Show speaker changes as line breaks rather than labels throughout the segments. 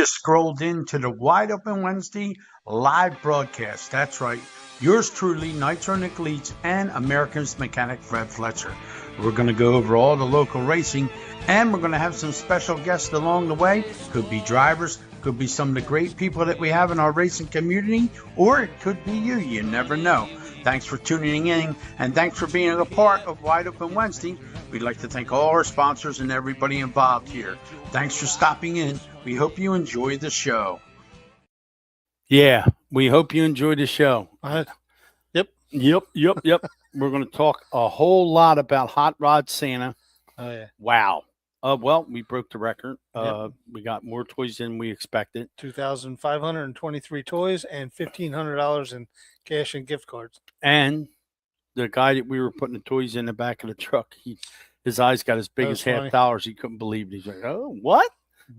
Just scrolled into the Wide Open Wednesday live broadcast. That's right. Yours truly, Nitro Nick Leach and American's mechanic Fred Fletcher. We're going to go over all the local racing, and we're going to have some special guests along the way. Could be drivers, could be some of the great people that we have in our racing community, or it could be you. You never know. Thanks for tuning in, and thanks for being a part of Wide Open Wednesday. We'd like to thank all our sponsors and everybody involved here. Thanks for stopping in. We hope you enjoy the show.
Yeah, we hope you enjoy the show.
Yep.
We're going to talk a whole lot about Hot Rod Santa.
Oh, yeah.
Wow. Well, we broke the record.
Yep.
We got more toys than we expected.
2,523 toys and $1,500 in cash and gift cards.
And the guy that we were putting the toys in the back of the truck, his eyes got as big as $half. He couldn't believe it. He's like, "Oh, what?"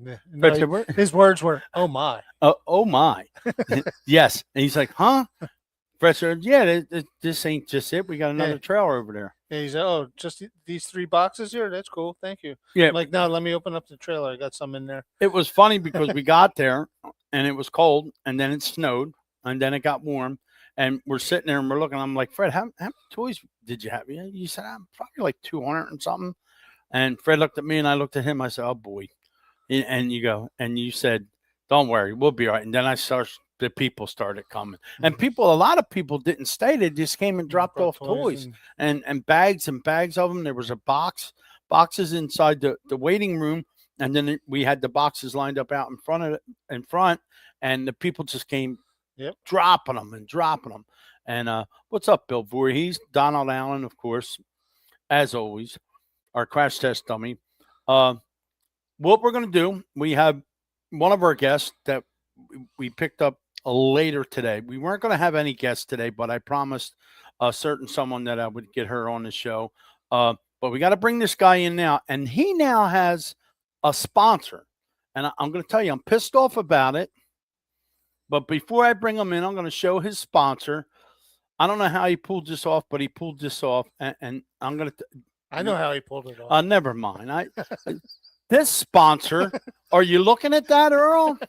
Yeah. No, his words were, "Oh my,
oh my." Yes, and he's like, "Huh?" Fred said, "Yeah, this ain't just it. We got another trailer over there."
Yeah, he said, "Oh, just these 3 boxes here? That's cool. Thank you."
Yeah.
I'm like, no, let me open up the trailer. I got some in there.
It was funny because we got there and it was cold, and then it snowed, and then it got warm, and we're sitting there and we're looking. I'm like, "Fred, how many toys did you have?" You said, "I'm probably like 200 and something." And Fred looked at me and I looked at him. I said, "Oh boy." And you said, "Don't worry, we'll be all right." And then the people started coming, and a lot of people didn't stay. They just came and dropped off toys and bags and bags of them. There was boxes inside the waiting room, and then we had the boxes lined up out in front, and the people just came, dropping them. And what's up, Bill Voorhees, Donald Allen, of course, as always, our crash test dummy. What we're going to do, we have one of our guests that we picked up later today. We weren't going to have any guests today, but I promised a certain someone that I would get her on the show. But we got to bring this guy in now, and he now has a sponsor. And I'm going to tell you, I'm pissed off about it. But before I bring him in, I'm going to show his sponsor. I don't know how he pulled this off, but he pulled this off. And I'm going to...
I know how he pulled it off.
Never mind. This sponsor, are you looking at that, Earl?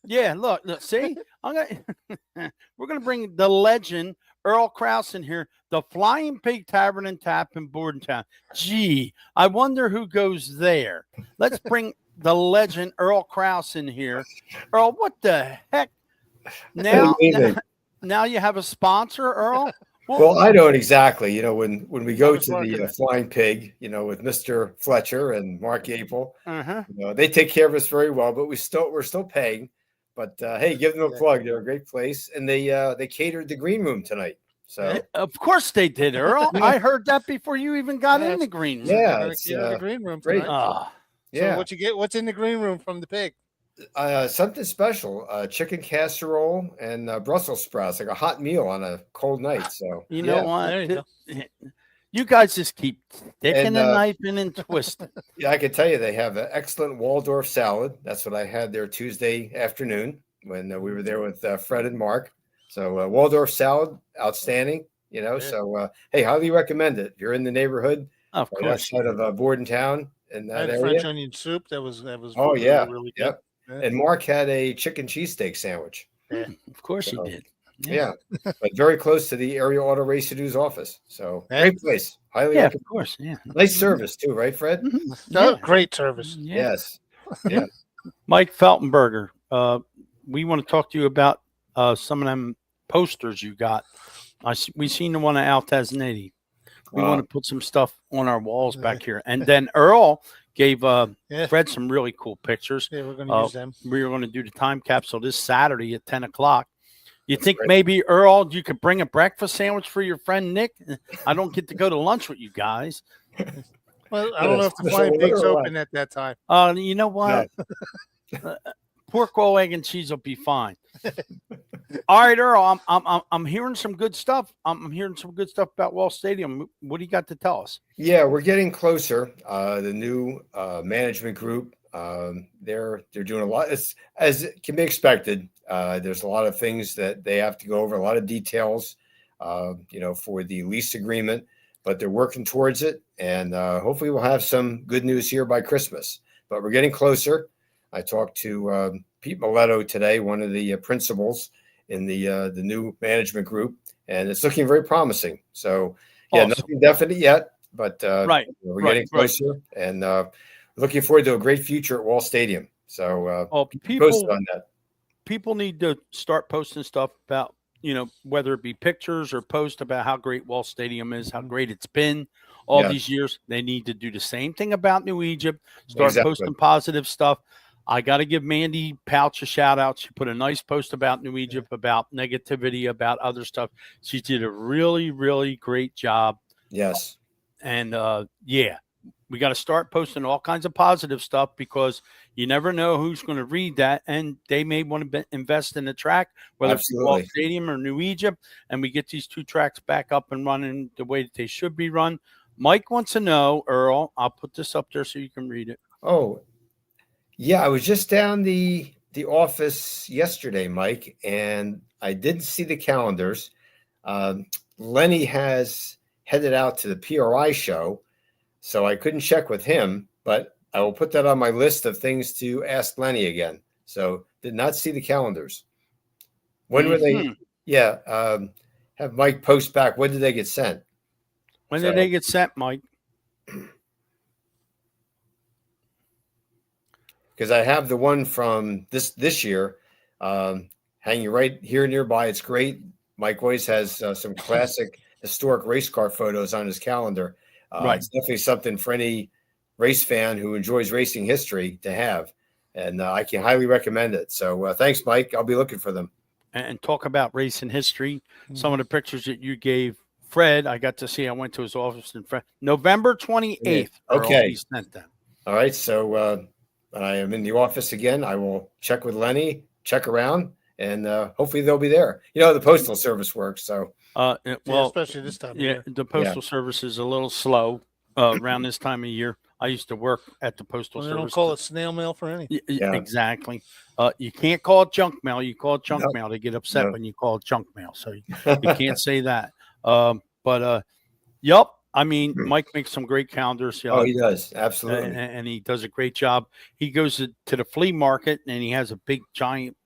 Yeah, look, see? We're going to bring the legend, Earl Krause, in here, the Flying Pig Tavern and Tap in Bordentown. Gee, I wonder who goes there. Let's bring the legend, Earl Krause, in here. Earl, what the heck? Now you have a sponsor, Earl?
Well, I don't exactly. You know, when we go to the Flying Pig, you know, with Mr. Fletcher and Mark Apel, you know, they take care of us very well, but we're still paying. But hey, give them a plug. They're a great place, and they catered the green room tonight. So
of course they did, Earl. I heard that before you even got in the green room.
Yeah,
the green room.
Great.
So what you get? What's in the green room from the pig?
Something special, chicken casserole and Brussels sprouts, like a hot meal on a cold night. So
you know what? You guys just keep sticking the knife in and twisting.
Yeah, I can tell you they have an excellent Waldorf salad. That's what I had there Tuesday afternoon when we were there with Fred and Mark. So Waldorf salad, outstanding. You know, so hey, highly recommend it if you're in the neighborhood.
Of course,
outside of Bordentown in that area.
French onion soup. That was.
Oh yeah,
really good.
Yeah. And Mark had a chicken cheesesteak sandwich.
Yeah,
of course he did.
Yeah, but very close to the area auto race to-do's office. So great place. Highly recommend.
Of course. Yeah.
Nice service too, right, Fred?
Great service.
Yes. Yeah.
Mike Feltenberger, we want to talk to you about some of them posters you got. We seen the one at Altaz Nady. We want to put some stuff on our walls back here. And then Earl gave Fred some really cool pictures.
Yeah, we're going to use them.
We're going to do the time capsule this Saturday at 10 o'clock. You think maybe, Earl, you could bring a breakfast sandwich for your friend Nick? I don't get to go to lunch with you guys.
Well, I don't know if the Flying Pig's open at that time.
You know what? Pork roll, egg, and cheese will be fine. All right, Earl, I'm hearing some good stuff. I'm hearing some good stuff about Wall Stadium. What do you got to tell us?
Yeah, we're getting closer. The new management group, they're doing a lot. As it can be expected. There's a lot of things that they have to go over, a lot of details, for the lease agreement, but they're working towards it. And hopefully we'll have some good news here by Christmas. But we're getting closer. I talked to Pete Miletto today, one of the principals in the new management group, and it's looking very promising. So, yeah,
Awesome.
nothing definite yet, but we're getting closer, and looking forward to a great future at Wall Stadium. So, post on that.
People need to start posting stuff about, whether it be pictures or post about how great Wall Stadium is, how great it's been all these years. They need to do the same thing about New Egypt. Start posting positive stuff. I got to give Mandy Pouch a shout out. She put a nice post about New Egypt, about negativity, about other stuff. She did a really, really great job.
Yes.
And we got to start posting all kinds of positive stuff, because you never know who's going to read that, and they may want to invest in the track, whether it's Wall Stadium or New Egypt, and we get these two tracks back up and running the way that they should be run. Mike wants to know, Earl, I'll put this up there so you can read it.
Oh, yeah, I was just down the office yesterday, Mike, and I didn't see the calendars. Lenny has headed out to the PRI show, so I couldn't check with him, but I will put that on my list of things to ask Lenny again. So did not see the calendars. When were they? Yeah. Have Mike post back. When did they get sent?
When did they get sent, Mike?
Because I have the one from this year hanging right here nearby. It's great. Mike always has some classic historic race car photos on his calendar. It's definitely something for any race fan who enjoys racing history to have, and I can highly recommend it. So thanks, Mike. I'll be looking for them.
And talk about racing history. Some of the pictures that you gave Fred, I got to see. I went to his office in November 28th.
Okay.
He sent them.
All right. So when I am in the office again, I will check with Lenny, check around, and hopefully they'll be there. The Postal Service works. So,
especially this time of year.
The Postal Service is a little slow around this time of year. I used to work at the Postal Service.
They don't call it snail mail for anything.
Exactly. You can't call it junk mail. You call it junk mail. They get upset when you call it junk mail. So you can't say that. I mean, Mike makes some great calendars.
He does. Absolutely.
And he does a great job. He goes to the flea market, and he has a big, giant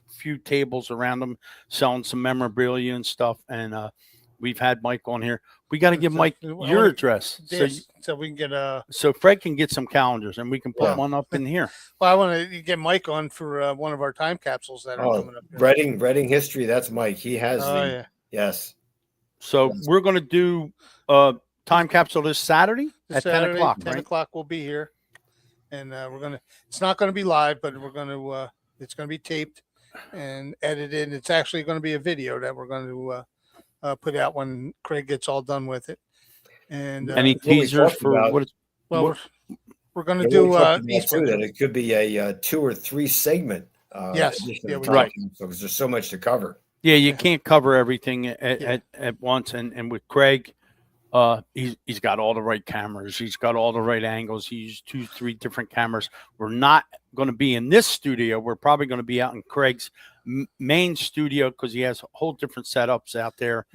few tables around him selling some memorabilia and stuff. And we've had Mike on here. We got to give Mike your address
so we can get
so Fred can get some calendars, and we can put one up in here.
Well, I want to get Mike on for one of our time capsules that are coming up here.
Reading history. That's Mike. He has yes.
So we're going to do time capsule this Saturday at 10 o'clock.
10 o'clock we'll be here, and it's not going to be live, but it's going to be taped and edited. It's actually going to be a video that we're going to put out when Craig gets all done with it. And
any teasers for what?
We're going to do
East Windsor. It could be a 2 or 3 segment.
Yes,
right. Because there's so much to cover.
Yeah, you can't cover everything at once. And with Craig, he's got all the right cameras. He's got all the right angles. He used 2-3 different cameras. We're not going to be in this studio. We're probably going to be out in Craig's main studio, because he has whole different setups out there.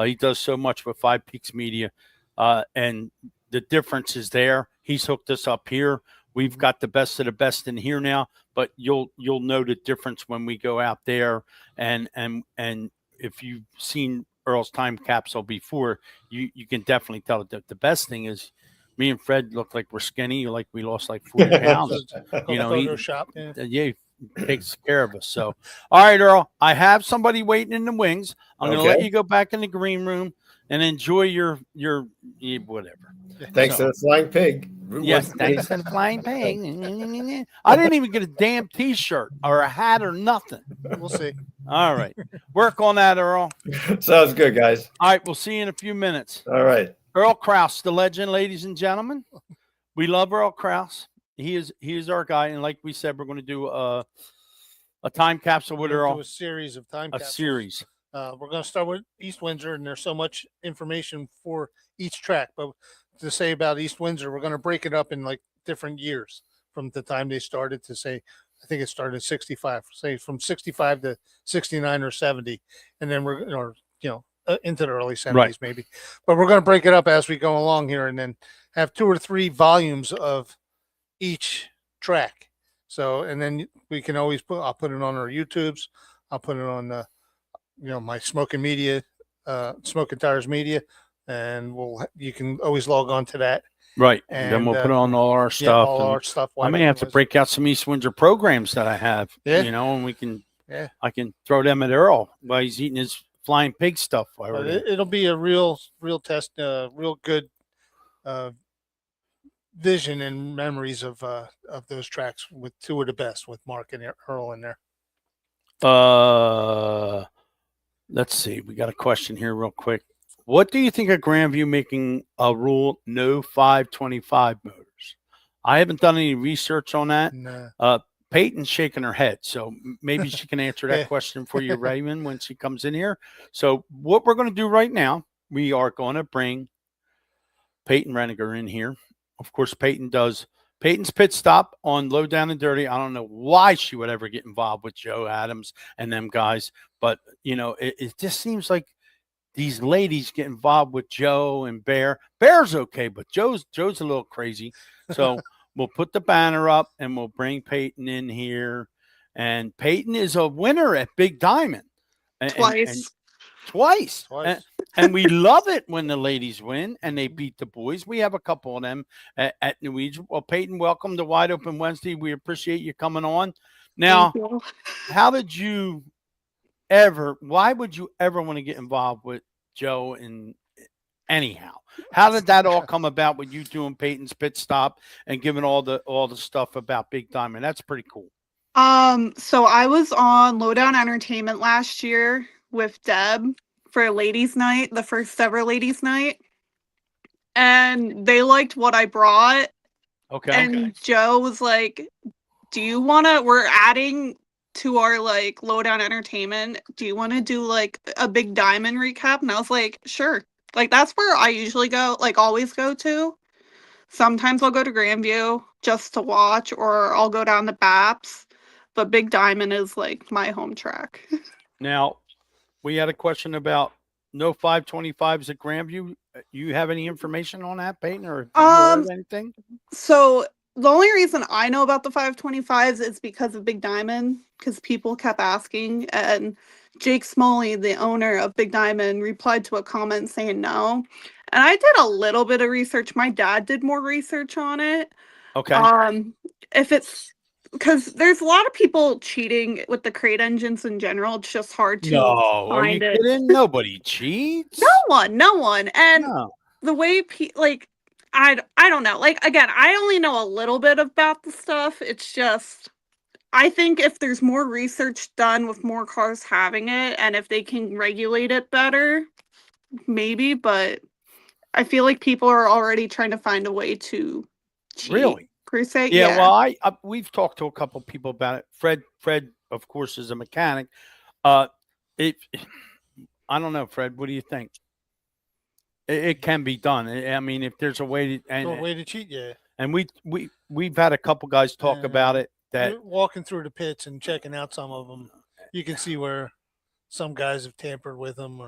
He does so much with Five Peaks Media, and the difference is there. He's hooked us up here. We've got the best of the best in here now, but you'll know the difference when we go out there. And if you've seen Earl's time capsule before, you can definitely tell that the best thing is me and Fred look like we're skinny, like we lost like 40 pounds. He takes care of us. So, all right, Earl, I have somebody waiting in the wings. I'm going to let you go back in the green room and enjoy your whatever.
Thanks to the Flying Pig.
Yes, thanks to the Flying Pig. I didn't even get a damn T-shirt or a hat or nothing.
We'll see.
All right. Work on that, Earl.
Sounds good, guys.
All right. We'll see you in a few minutes.
All right.
Earl Krause, the legend, ladies and gentlemen. We love Earl Krause. He is our guy. And like we said, we're going to do a time capsule with Earl.
Do a series of time capsules.
A series.
We're going to start with East Windsor, and there's so much information for each track. But to say about East Windsor, we're going to break it up in like different years from the time they started to say, I think it started in 65, say from 65 to 69 or 70. And then we're, into the early 70s maybe. But we're going to break it up as we go along here, and then have 2 or 3 volumes of each track. So, and then we can always I'll put it on our YouTubes. I'll put it on, my Smoking Media, Smoking Tires Media, and you can always log on to that.
Right.
And
then we'll put on all our stuff.
All our stuff.
I may have to break out some East Windsor programs that I have, and we can, I can throw them at Earl while he's eating his flying pig stuff.
It'll be a real test, real good vision and memories of those tracks with two of the best, with Mark and Earl in there.
Let's see. We got a question here real quick. What do you think of Grandview making a rule no 525 motors? I haven't done any research on that.
No.
Peyton's shaking her head, so maybe she can answer that question for you, Raymond, when she comes in here. So what we're going to do right now, we are going to bring Peyton Reniger in here. Of course, Peyton does Peyton's Pit Stop on Low Down and Dirty. I don't know why she would ever get involved with Joe Adams and them guys, but, it just seems like these ladies get involved with Joe and Bear. Bear's okay, but Joe's a little crazy. So we'll put the banner up and we'll bring Peyton in here. And Peyton is a winner at Big Diamond. Twice. And we love it when the ladies win and they beat the boys. We have a couple of them at New Egypt. Well, Peyton, welcome to Wide Open Wednesday. We appreciate you coming on. Now, why would you ever want to get involved with Joe? And anyhow, how did that all come about with you doing Peyton's Pit Stop and giving all the stuff about Big Diamond? That's pretty cool.
So I was on Lowdown Entertainment last year with Deb for ladies night, the first ever ladies night, and they liked what I brought.
Okay.
And Joe was like, do you want to, we're adding to our Lowdown Entertainment, do you want to do a Big Diamond recap? And I was like, sure. That's where I usually go, always go to. Sometimes I'll go to Grandview just to watch, or I'll go down to Baps, but Big Diamond is my home track.
Now, we had a question about no 525s at Grandview. You have any information on that, Peyton, or have you heard anything?
So the only reason I know about the 525s is because of Big Diamond, because people kept asking, and Jake Smalley, the owner of Big Diamond, replied to a comment saying no. And I did a little bit of research. My dad did more research on it.
Okay.
If it's because there's a lot of people cheating with the crate engines in general. It's just hard to
find
are you
it. Kidding? Nobody cheats.
No one. And the way I don't know. Again, I only know a little bit about the stuff. It's just, I think if there's more research done with more cars having it, and if they can regulate it better, maybe. But I feel like people are already trying to find a way to cheat. Really? Per se.
Yeah. Well, we've talked to a couple of people about it. Fred, of course, is a mechanic. I don't know, Fred. What do you think? It can be done. I mean, if there's a way
to cheat, yeah.
And we've had a couple guys talk about it. That
walking through the pits and checking out some of them, you can see where some guys have tampered with them,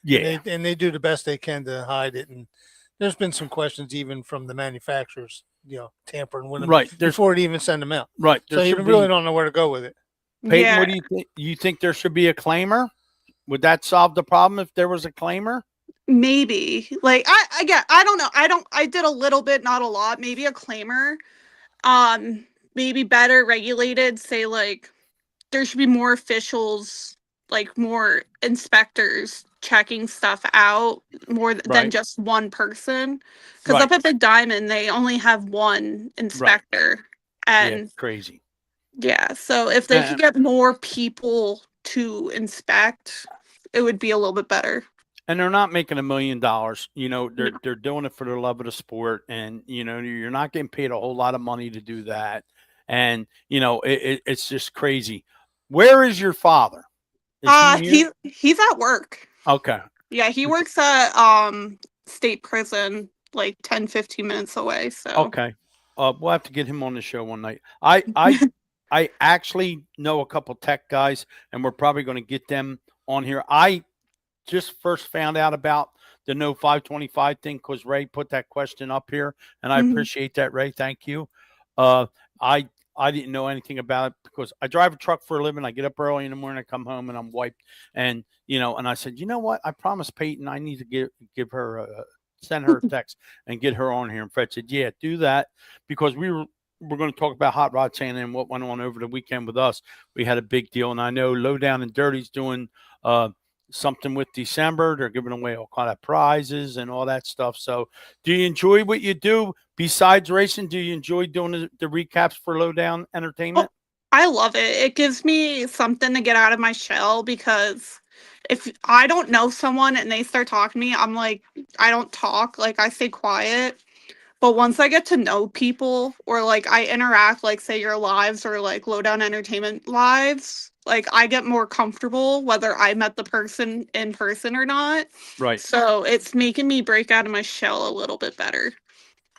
and they do the best they can to hide it. And there's been some questions even from the manufacturers, tampering with them before they even send them out.
Right.
So you really don't know where to go with it.
Peyton, what do you think? You think there should be a claimer? Would that solve the problem if there was a claimer?
Maybe. I don't know. I did a little bit, not a lot. Maybe a claimer. Maybe better regulated. Say there should be more officials, more inspectors checking stuff out more than just one person. Because up at Big Diamond, they only have one inspector. And
crazy.
Yeah. So if they could get more people to inspect, it would be a little bit better.
And they're not making $1 million. They're doing it for the love of the sport. And, you're not getting paid a whole lot of money to do that. And, it's just crazy. Where is your father?
He's at work.
Okay.
Yeah, he works at state prison, 10, 15 minutes away. So
okay. We'll have to get him on the show one night. I actually know a couple tech guys, and we're probably going to get them on here. I just first found out about the no 525 thing because Ray put that question up here, and I appreciate that, Ray. Thank you. I didn't know anything about it because I drive a truck for a living. I get up early in the morning, I come home and I'm wiped. And, and I said, you know what? I promised Peyton I need to give her send her a text and get her on here. And Fred said, yeah, do that, because we're going to talk about Hot Rod Santa and what went on over the weekend with us. We had a big deal. And I know Low Down and Dirty's doing something with December. They're giving away all kind of prizes and all that stuff. So do you enjoy what you do besides racing? Do you enjoy doing the recaps for Low Down Entertainment?
Oh, I love it. It gives me something to get out of my shell, because if I don't know someone and they start talking to me, I'm like, I don't talk. Like, I stay quiet. But once I get to know people, or like I interact, like say your lives or like Low Down Entertainment lives, like I get more comfortable whether I met the person in person or not.
Right.
So it's making me break out of my shell a little bit better.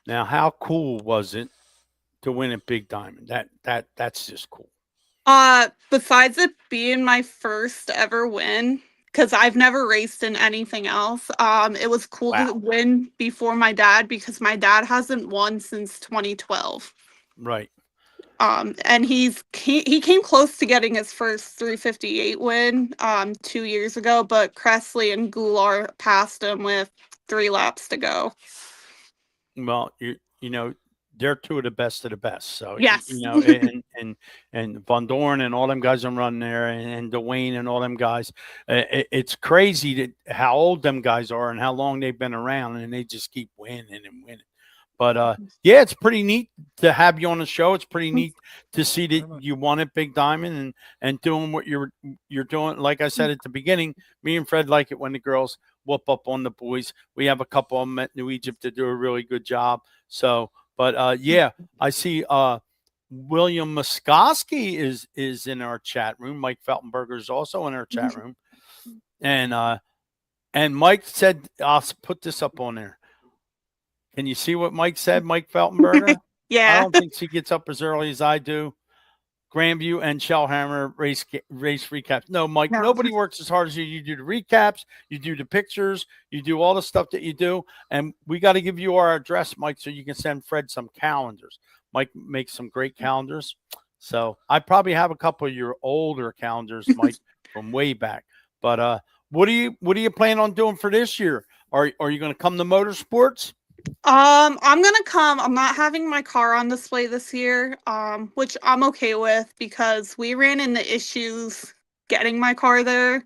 Now, how cool was it to win at Big Diamond? That's just cool.
Besides it being my first ever win, because I've never raced in anything else. It was cool to win before my dad, because my dad hasn't won since 2012.
Right.
And he came close to getting his first 358 win 2 years ago, but Cressley and Goulart passed him with 3 laps to go.
Well, they're two of the best of the best. So,
yes.
and Von Dorn and all them guys are running there, and Dwayne and all them guys. It's crazy how old them guys are and how long they've been around, and they just keep winning and winning. But yeah, it's pretty neat to have you on the show. It's pretty neat to see that you won at Big Diamond and doing what you're doing. Like I said at the beginning, me and Fred like it when the girls whoop up on the boys. We have a couple of them at New Egypt that do a really good job. So. But yeah, I see William Muskoski is in our chat room. Mike Feltenberger is also in our chat room, and Mike said, "I'll put this up on there." Can you see what Mike said, Mike Feltenberger?
Yeah,
I don't think she gets up as early as I do. Grandview and Shellhammer race recaps. No, Mike, nobody works as hard as you. You do the recaps, you do the pictures, you do all the stuff that you do. And we got to give you our address, Mike, so you can send Fred some calendars. Mike makes some great calendars. So I probably have a couple of your older calendars, Mike, from way back. But what do you plan on doing for this year? Are you going to come to Motorsports?
I'm gonna come. I'm not having my car on display this year, which I'm okay with, because we ran into issues getting my car there.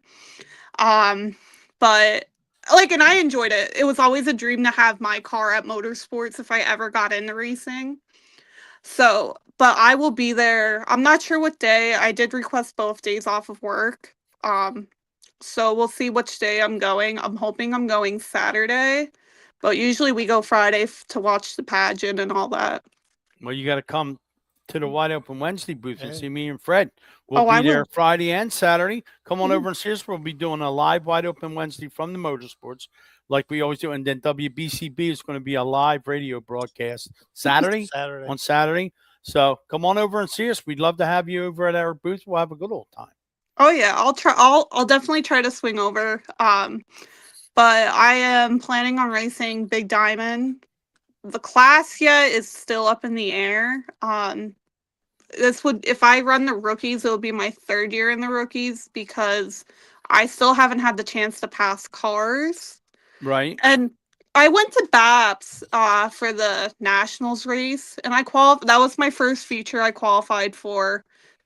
But and I enjoyed it. It was always a dream to have my car at Motorsports if I ever got into racing. So, but I will be there. I'm not sure what day. I did request both days off of work. So we'll see which day I'm going. I'm hoping I'm going Saturday. But usually we go Friday to watch the pageant and all that.
Well, you got to come to the Wide Open Wednesday booth and see me and Fred. We'll be there Friday and Saturday. Come on over and see us. We'll be doing a live Wide Open Wednesday from the Motorsports like we always do. And then WBCB is going to be a live radio broadcast on Saturday. So come on over and see us. We'd love to have you over at our booth. We'll have a good old time.
Oh, yeah. I'll definitely try to swing over. But I am planning on racing Big Diamond. The class yet is still up in the air. If I run the rookies, it'll be my 3rd year in the rookies, because I still haven't had the chance to pass cars.
Right.
And I went to BAPS for the Nationals race, and that was my first feature I qualified for,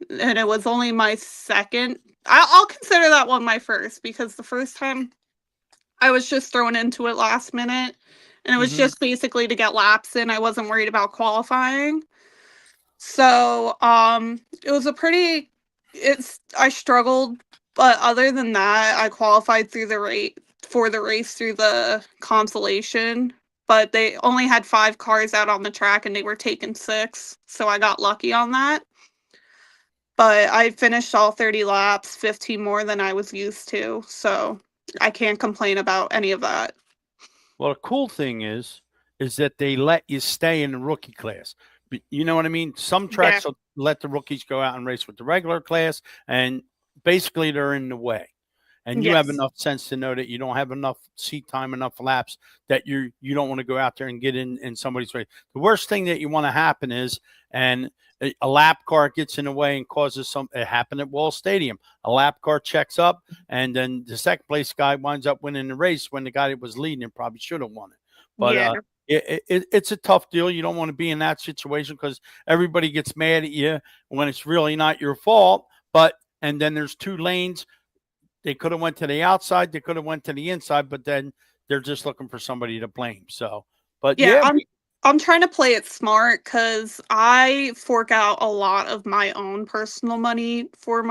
and it was only my second. I'll consider that one my first, because the first time I was just thrown into it last minute, and it was just basically to get laps in. I wasn't worried about qualifying. So, it was I struggled, but other than that, I qualified through the race through the consolation, but they only had 5 cars out on the track and they were taking 6. So I got lucky on that. But I finished all 30 laps, 15 more than I was used to. So I can't complain about any of that.
Well, the cool thing is that they let you stay in the rookie class. You know what I mean? Some tracks will let the rookies go out and race with the regular class, and basically they're in the way. and you have
Yes.
enough sense to know that you don't have enough seat time, enough laps, that you don't want to go out there and get in somebody's race. The worst thing that you want to happen is, and a lap car gets in the way and causes it happened at Wall Stadium. A lap car checks up, and then the second place guy winds up winning the race when the guy that was leading it probably should have won it. But
Yeah.
It's a tough deal. You don't want to be in that situation because everybody gets mad at you when it's really not your fault. And then there's two lanes. They could have went to the outside. They could have went to the inside, but then they're just looking for somebody to blame. So, but
Yeah, I'm trying to play it smart because I fork out a lot of my own personal money for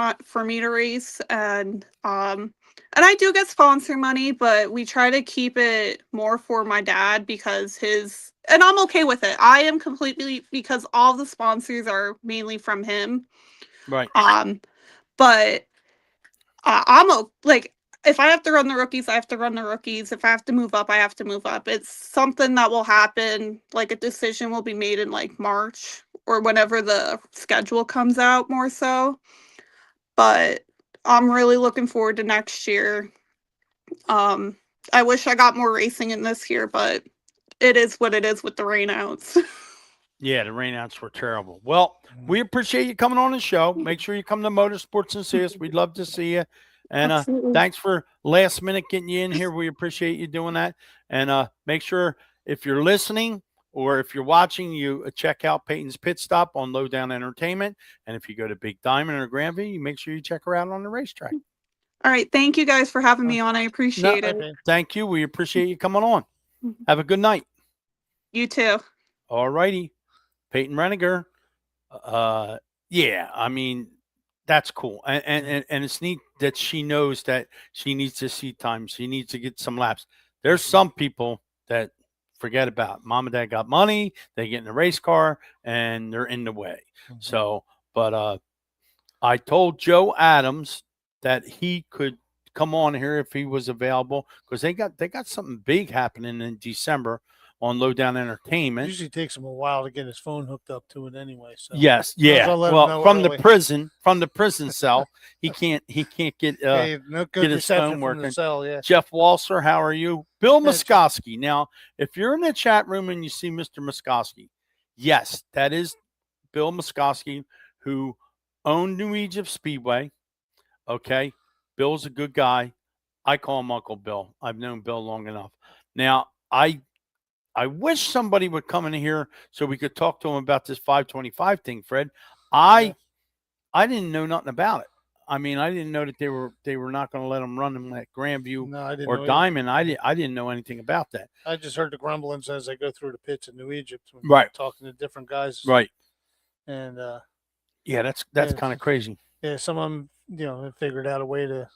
me to race, and I do get sponsor money, but we try to keep it more for my dad because and I'm okay with it. I am completely, because all the sponsors are mainly from him.
right.
But like, if I have to run the rookies, I have to run the rookies. If I have to move up, I have to move up. It's something that will happen. Like, a decision will be made in like March or whenever the schedule comes out, more so. But I'm really looking forward to next year. I wish I got more racing in this year, but it is what it is with the rainouts.
Yeah, the rainouts were terrible. Well, we appreciate you coming on the show. Make sure you come to Motorsports and see us. We'd love to see you. And
Absolutely.
thanks for last minute getting you in here. We appreciate you doing that. And make sure, if you're listening or if you're watching, you check out Peyton's Pit Stop on Lowdown Entertainment. And if you go to Big Diamond or Grandview, you make sure you check her out on the racetrack.
All right. Thank you guys for having me on. I appreciate it.
Okay.
Thank you. We appreciate you coming on. Have a good night.
You too.
All righty. Peyton Reniger. Yeah, I mean, that's cool. And it's neat that she knows that she needs to see time. She needs to get some laps. There's some people that forget about mom and dad got money, they get in a race car, and they're in the way. So, but I told Joe Adams that he could come on here if he was available, because they got something big happening in December on Lowdown Entertainment.
Usually takes him a while to get his phone hooked up to it anyway. So
Yes, yeah. Well, from the prison cell, he can't get
no good
get his phone
reception from
working.
the cell. Yeah.
Jeff Walser, how are you? Bill
Good.
Muskowski. Now, if you're in the chat room and you see Mr. Muskowski, yes, that is Bill Muskowski, who owned New Egypt Speedway. Okay, Bill's a good guy. I call him Uncle Bill. I've known Bill long enough. Now, I wish somebody would come in here so we could talk to him about this 525 thing, Fred. I didn't know nothing about it. I mean, I didn't know that they were not going to let him run them at Grandview or Diamond. I didn't know anything about that.
I just heard the grumblings as I go through the pits in New Egypt.
Right.
Talking to different guys.
Right.
And
yeah, that's kind of crazy.
Yeah, some of them, have figured out a way to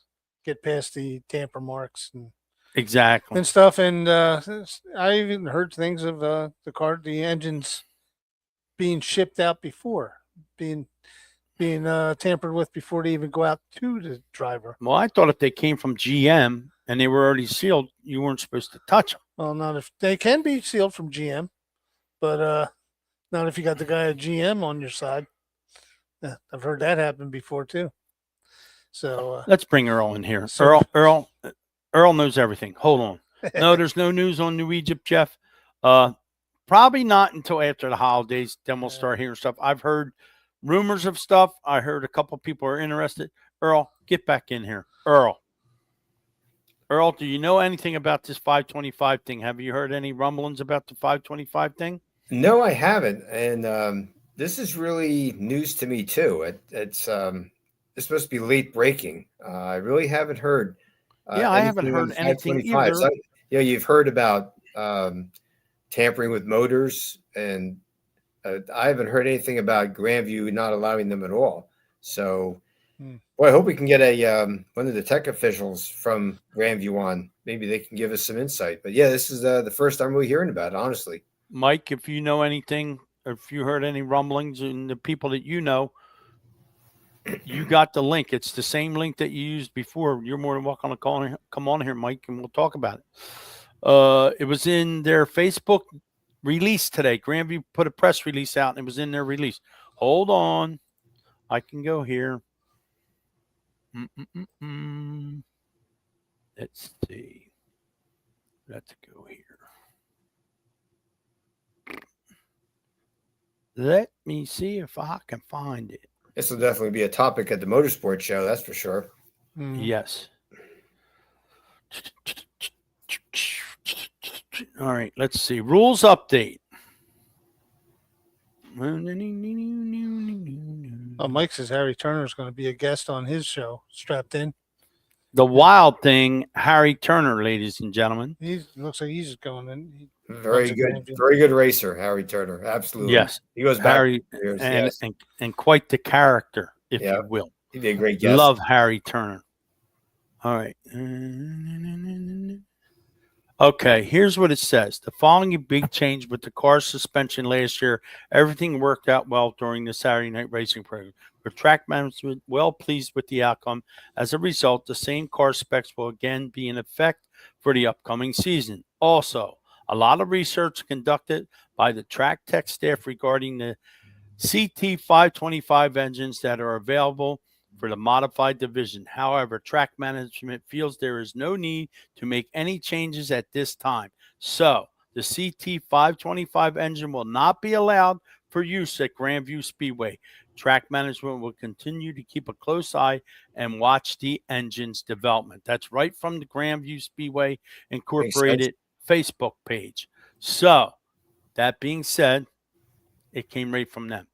get past the tamper marks and
exactly
stuff. And I even heard things of the engines being shipped out before, being tampered with before they even go out to the driver.
Well, I thought if they came from GM and they were already sealed, you weren't supposed to touch them.
Well, not if they can be sealed from GM, but not if you got the guy at GM on your side. I've heard that happen before too. So
let's bring Earl in here. Earl knows everything. Hold on. No, there's no news on New Egypt, Jeff. Probably not until after the holidays. Then we'll start hearing stuff. I've heard rumors of stuff. I heard a couple people are interested. Earl, get back in here. Earl, do you know anything about this 525 thing? Have you heard any rumblings about the 525 thing?
No, I haven't. And this is really news to me too. It's supposed to be late breaking. I really haven't heard.
I haven't heard anything either.
So, you've heard about tampering with motors, and I haven't heard anything about Grandview not allowing them at all. So, boy, I hope we can get one of the tech officials from Grandview on. Maybe they can give us some insight. But yeah, this is the first I'm really hearing about it, honestly.
Mike, if you know anything, or if you heard any rumblings, and the people that you know, you got the link. It's the same link that you used before. You're more than welcome to come on here, Mike, and we'll talk about it. It was in their Facebook release today. Grandview put a press release out, and it was in their release. Hold on. I can go here. Let's see. Let's go here. Let me see if I can find it.
This will definitely be a topic at the motorsports show, that's for sure.
Yes. All right, let's see. Rules update.
Oh, Mike says Harry Turner is going to be a guest on his show. Strapped in.
The Wild Thing, Harry Turner, ladies and gentlemen.
He looks like he's going in.
Very good racer, Harry Turner. Absolutely.
Yes.
He goes back
Harry,
years,
and,
yes.
and quite the character, if you will.
He did a great guest.
Love Harry Turner. All right. Okay, here's what it says. The following a big change with the car suspension last year. Everything worked out well during the Saturday night racing program. With track management well pleased with the outcome. As a result, the same car specs will again be in effect for the upcoming season. Also, a lot of research conducted by the track tech staff regarding the CT525 engines that are available for the modified division. However, track management feels there is no need to make any changes at this time. So, the CT525 engine will not be allowed for use at Grandview Speedway. Track management will continue to keep a close eye and watch the engine's development. That's right from the Grandview Speedway Incorporated Facebook page. So, that being said, it came right from them.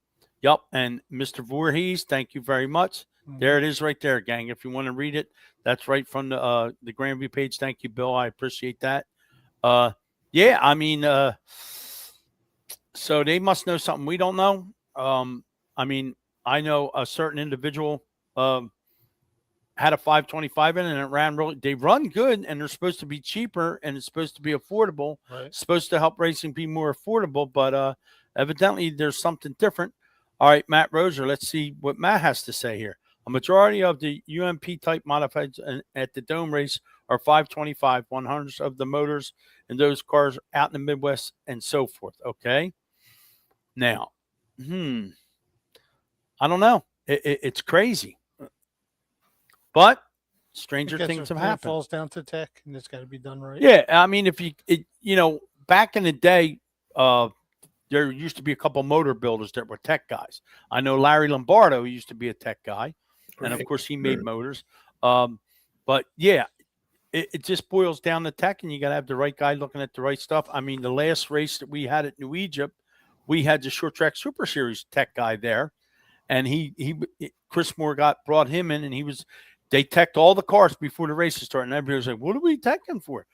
Yep, and Mr. Voorhees, thank you very much. There it is right there, gang. If you want to read it, that's right from the Grandview page. Thank you, Bill. I appreciate that. Yeah, I mean, so they must know something we don't know. I mean, I know a certain individual had a 525 in it, and it ran really. They run good, and they're supposed to be cheaper, and it's supposed to be affordable.
Right.
It's supposed to help racing be more affordable, but evidently there's something different. All right, Matt Roser, let's see what Matt has to say here. A majority of the UMP type modifieds at the Dome race are 525, 100s of the motors in those cars out in the Midwest and so forth. Okay. Now, I don't know. It's crazy, but stranger things have happened.
It falls down to tech, and it's got to be done right.
Yeah, I mean, if back in the day, there used to be a couple motor builders that were tech guys. I know Larry Lombardo used to be a tech guy. And, of course, he made motors. But, yeah, it just boils down to tech, and you got to have the right guy looking at the right stuff. I mean, the last race that we had at New Egypt, we had the Short Track Super Series tech guy there. And Chris Moore brought him in, and they teched all the cars before the races started. And everybody was like, what are we teching for?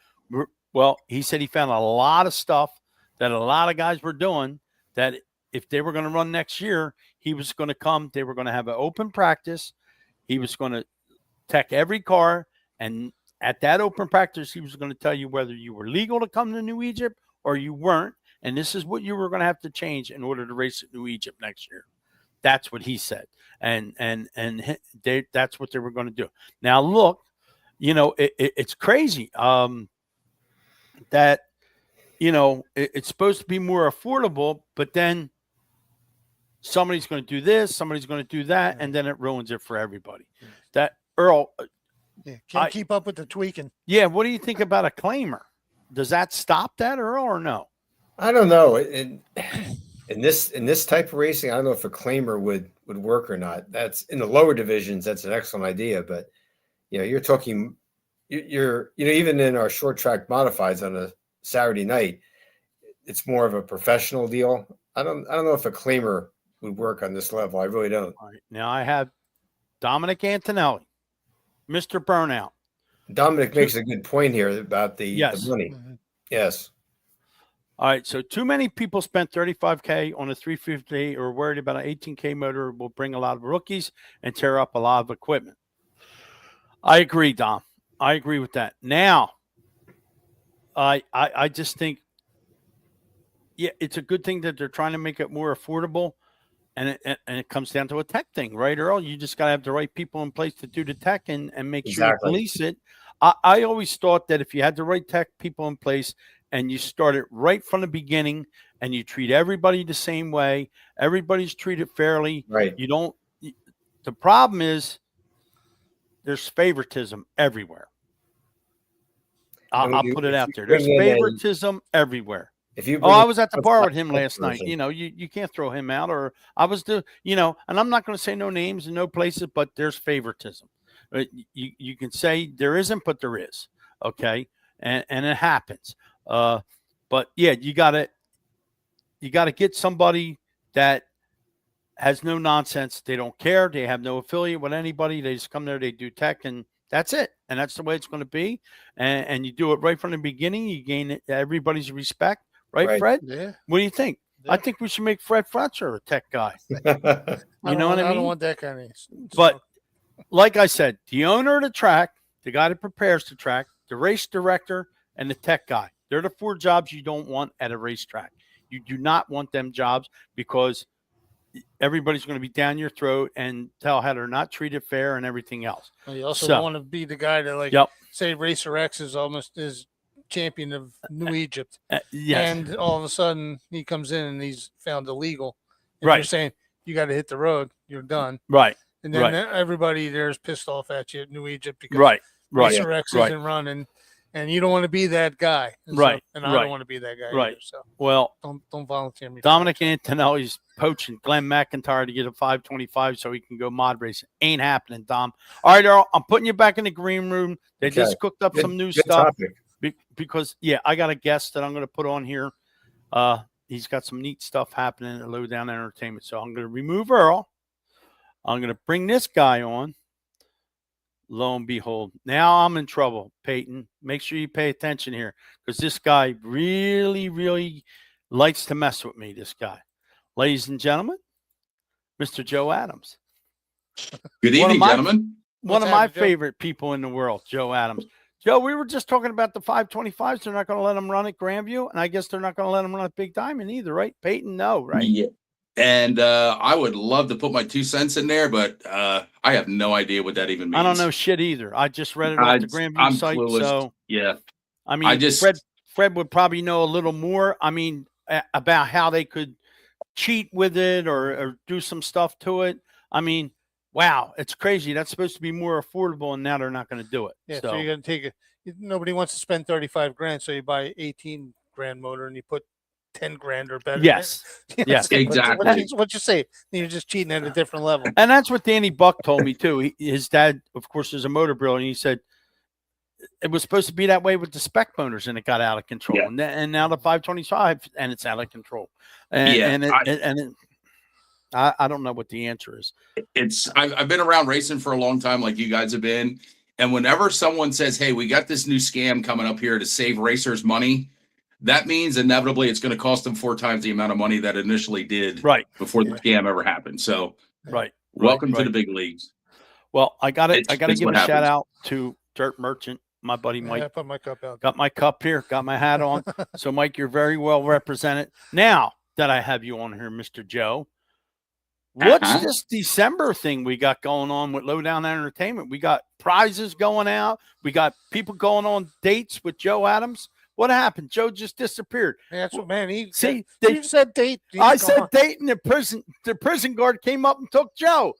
Well, he said he found a lot of stuff that a lot of guys were doing that if they were going to run next year, he was going to come. They were going to have an open practice. He was going to tech every car, and at that open practice, he was going to tell you whether you were legal to come to New Egypt or you weren't, and this is what you were going to have to change in order to race at New Egypt next year. That's what he said, and that's what they were going to do. Now, look, it's crazy that it's supposed to be more affordable, but then somebody's going to do this, somebody's going to do that, and then it ruins it for everybody. That Earl,
can't keep up with the tweaking.
Yeah, what do you think about a claimer? Does that stop that, Earl, or no?
I don't know. In this type of racing, I don't know if a claimer would work or not. That's in the lower divisions. That's an excellent idea, but you're talking, even in our short track modifieds on a Saturday night, it's more of a professional deal. I don't know if a claimer would work on this level. I really don't.
All right. Now I have Dominic Antonelli, Mr. Burnout.
Dominic makes a good point here about the money.
Mm-hmm.
Yes.
All right. So too many people spent $35K on a 350 or worried about an 18K motor will bring a lot of rookies and tear up a lot of equipment. I agree, Dom. I agree with that. Now, I just think, it's a good thing that they're trying to make it more affordable, and it comes down to a tech thing, right, Earl? You just got to have the right people in place to do the tech and make sure you police it. I always thought that if you had the right tech people in place and you start it right from the beginning and you treat everybody the same way, everybody's treated fairly.
Right.
The problem is there's favoritism everywhere. I'll put it out there. There's favoritism everywhere.
If you
I was at the bar with him last night. You know, you can't throw him out. Or I was and I'm not going to say no names and no places, but there's favoritism. You can say there isn't, but there is. Okay, and it happens. But yeah, you gotta get somebody that has no nonsense. They don't care. They have no affiliate with anybody. They just come there. They do tech, and that's it. And that's the way it's going to be. And you do it right from the beginning. You gain everybody's respect. Right, Fred?
Yeah.
What do you think? Yeah. I think we should make Fred Fletcher a tech guy. You know what I mean?
I don't want that kind of.
But like I said, the owner of the track, the guy that prepares the track, the race director, and the tech guy. They're the 4 jobs you don't want at a racetrack. You do not want them jobs because everybody's going to be down your throat and tell how they're not treated fair and everything else.
You also don't want to be the guy that say Racer X is almost is champion of New Egypt.
Yes.
And all of a sudden he comes in and he's found illegal. And
right.
You're saying you got to hit the road. You're done.
Right.
And then everybody there's pissed off at you at New Egypt because
Racer
X isn't running. And you don't want to be that guy. And I don't want to be that guy either. So don't volunteer me.
Dominic Antonelli's poaching Glenn McIntyre to get a 525 so he can go mod racing. Ain't happening, Dom. All right, Earl, I'm putting you back in the green room. They just cooked up some new stuff. Because I got a guest that I'm going to put on here. He's got some neat stuff happening at Lowdown Entertainment. So I'm going to remove Earl. I'm going to bring this guy on. Lo and behold, now I'm in trouble, Peyton. Make sure you pay attention here because this guy really, really likes to mess with me, this guy. Ladies and gentlemen, Mr. Joe Adams.
Good evening, gentlemen.
One of my favorite people in the world, Joe Adams. Joe, we were just talking about the 525s. They're not going to let them run at Grandview, and I guess they're not going to let them run at Big Diamond either, right? Peyton, no, right?
Yeah. And I would love to put my 2 cents in there, but I have no idea what that even means.
I don't know shit either. I just read it on the Grandview site.
Clueless.
So
yeah,
I mean, Fred would probably know a little more. I mean, about how they could cheat with it or do some stuff to it. I mean, wow, it's crazy. That's supposed to be more affordable, and now they're not going to do it.
Yeah, so you're going to take it. Nobody wants to spend 35 grand, so you buy 18 grand motor and you put 10 grand or better.
Yes. Yes,
exactly.
What you say? You're just cheating at a different level.
And that's what Danny Buck told me too. His dad, of course, is a motor builder, and he said it was supposed to be that way with the spec motors, and it got out of control. Yeah. And now the 525, and it's out of control. And I don't know what the answer is.
I've been around racing for a long time, like you guys have been. And whenever someone says, "Hey, we got this new scam coming up here to save racers money," that means inevitably it's going to cost them 4 times the amount of money that initially did before the scam ever happened. So, welcome to the big leagues.
Well, I got to give a shout out to Dirt Merchant, my buddy Mike.
I put my cup out.
Got my cup here, got my hat on. So, Mike, you're very well represented. Now that I have you on here, Mr. Joe, what's this December thing we got going on with Lowdown Entertainment? We got prizes going out. We got people going on dates with Joe Adams. What happened? Joe just disappeared.
Yeah, that's what, man. You
said
date.
I said date, and the prison guard came up and took Joe.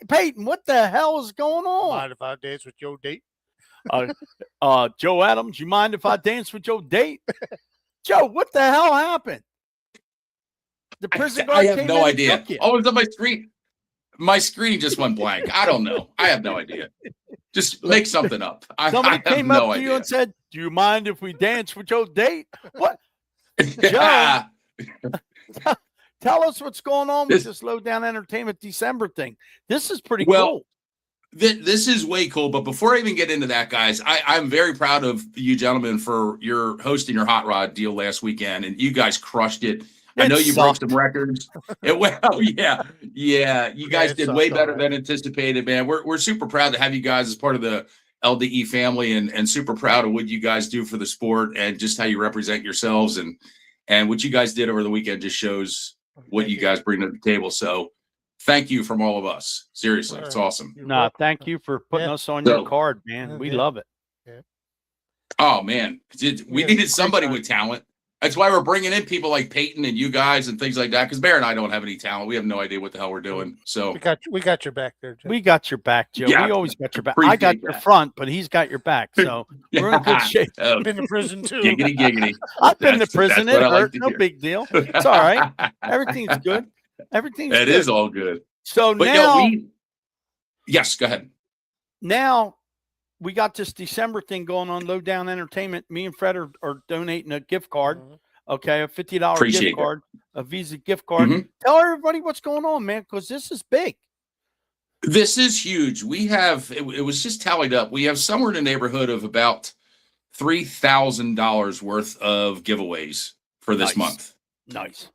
Peyton, what the hell is going on?
Mind if I dance with Joe Date?
Joe Adams, you mind if I dance with Joe Date? Joe, what the hell happened? The prison guard
I have no idea. Oh, it's on my screen. My screen just went blank. I don't know. I have no idea. Just make something up.
Somebody came up to you and said, "Do you mind if we dance with Joe Date?" What? Joe, tell us what's going on with this Lowdown Entertainment December thing. This is pretty cool.
This is way cool. But before I even get into that, guys, I'm very proud of you gentlemen for your hosting your hot rod deal last weekend, and you guys crushed it. I know you broke some records. Yeah. You guys did way better than anticipated, man. We're super proud to have you guys as part of the LDE family, and super proud of what you guys do for the sport and just how you represent yourselves, and what you guys did over the weekend just shows what you guys bring to the table. So thank you from all of us. Seriously, it's awesome.
No, thank you for putting us on your card, man. We love it.
Oh man, we needed somebody with talent. That's why we're bringing in people like Peyton and you guys and things like that. Because Bear and I don't have any talent. We have no idea what the hell we're doing. So
we got your back there, Joe.
We got your back, Joe.
Yeah,
we always got your back. I got your front, but he's got your back. So we're in good shape.
I've been to prison too.
Giggity, giggity.
I've been to prison. It hurt.
Like
No
hear.
big deal. It's all right. Everything's good. Everything's
It
good.
is all good.
So
But
now,
yes, go ahead.
now we got this December thing going on, Low Down Entertainment. Me and Fred are donating a gift card. Okay, a $50
Appreciate
gift
it.
card, a Visa gift card.
Mhm.
Tell everybody what's going on, man, because this is big.
This is huge. We have, it was just tallied up. We have somewhere in the neighborhood of about $3,000 worth of giveaways for this
Nice.
month.
Nice.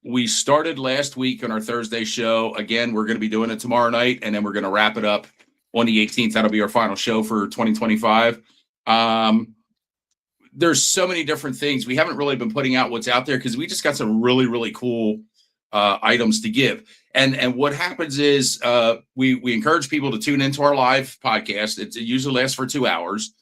We started last week on our Thursday show. Again, we're going to be doing it tomorrow night, and then we're going to wrap it up on the 18th. That'll be our final show for 2025. There's so many different things. We haven't really been putting out what's out there because we just got some really, really cool items to give. And what happens is we encourage people to tune into our live podcast. It usually lasts for 2 hours.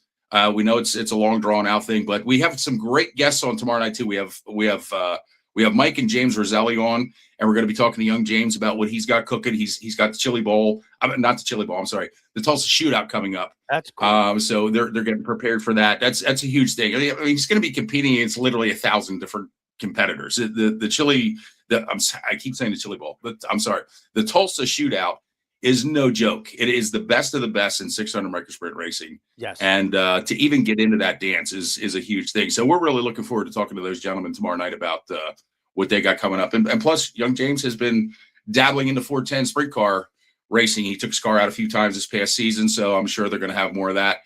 We know it's a long drawn out thing, but we have some great guests on tomorrow night too. We have Mike and James Roselli on, and we're going to be talking to young James about what he's got cooking. He's got the Chili Bowl. Not the Chili Bowl. I'm sorry, the Tulsa Shootout coming up.
That's cool.
So they're getting prepared for that. That's a huge thing. I mean, he's going to be competing against literally 1,000 different competitors. The Chili. I keep saying the Chili Bowl, but I'm sorry. The Tulsa Shootout is no joke. It is the best of the best in 600 microsprint racing.
Yes.
And to even get into that dance is a huge thing. So we're really looking forward to talking to those gentlemen tomorrow night about what they got coming up. And plus, young James has been dabbling into 410 sprint car racing. He took his car out a few times this past season, so I'm sure they're going to have more of that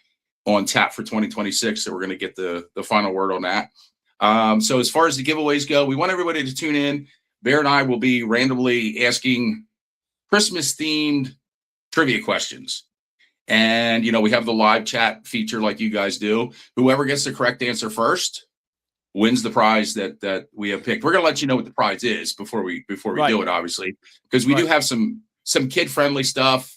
on tap for 2026. So we're going to get the final word on that. So as far as the giveaways go, we want everybody to tune in. Bear and I will be randomly asking Christmas-themed trivia questions. And, we have the live chat feature like you guys do. Whoever gets the correct answer first wins the prize that we have picked. We're going to let you know what the prize is before we
Right.
do it, obviously, because we do have some kid-friendly stuff.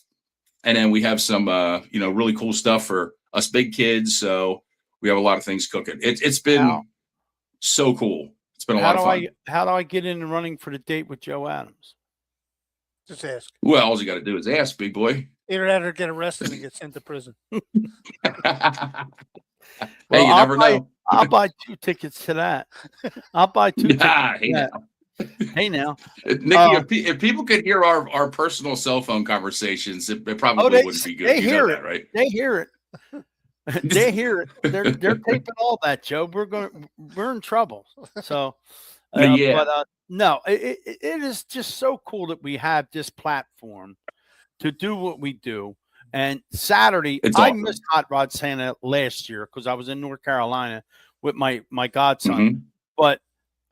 And then we have some, really cool stuff for us big kids. So we have a lot of things cooking. It's been so cool. It's been a lot of fun.
How do I get in the running for the date with Joe Adams?
Just ask.
Well, all you got to do is ask, big boy.
Either that or get arrested and get sent to prison.
Hey,
Well,
you never know.
I'll buy 2 tickets to that. I'll buy 2 tickets.
Hey,
to that. Hey now,
Nikki, if people could hear our personal cell phone conversations, it probably wouldn't be good.
They
You know
hear
that,
it,
right?
They hear it. They hear it. They're taping all that, Joe. We're in trouble. So,
Yeah.
But no, it is just so cool that we have this platform to do what we do. And Saturday,
It's
I
awesome.
missed Hot Rod Santa last year because I was in North Carolina with my godson.
Mhm.
But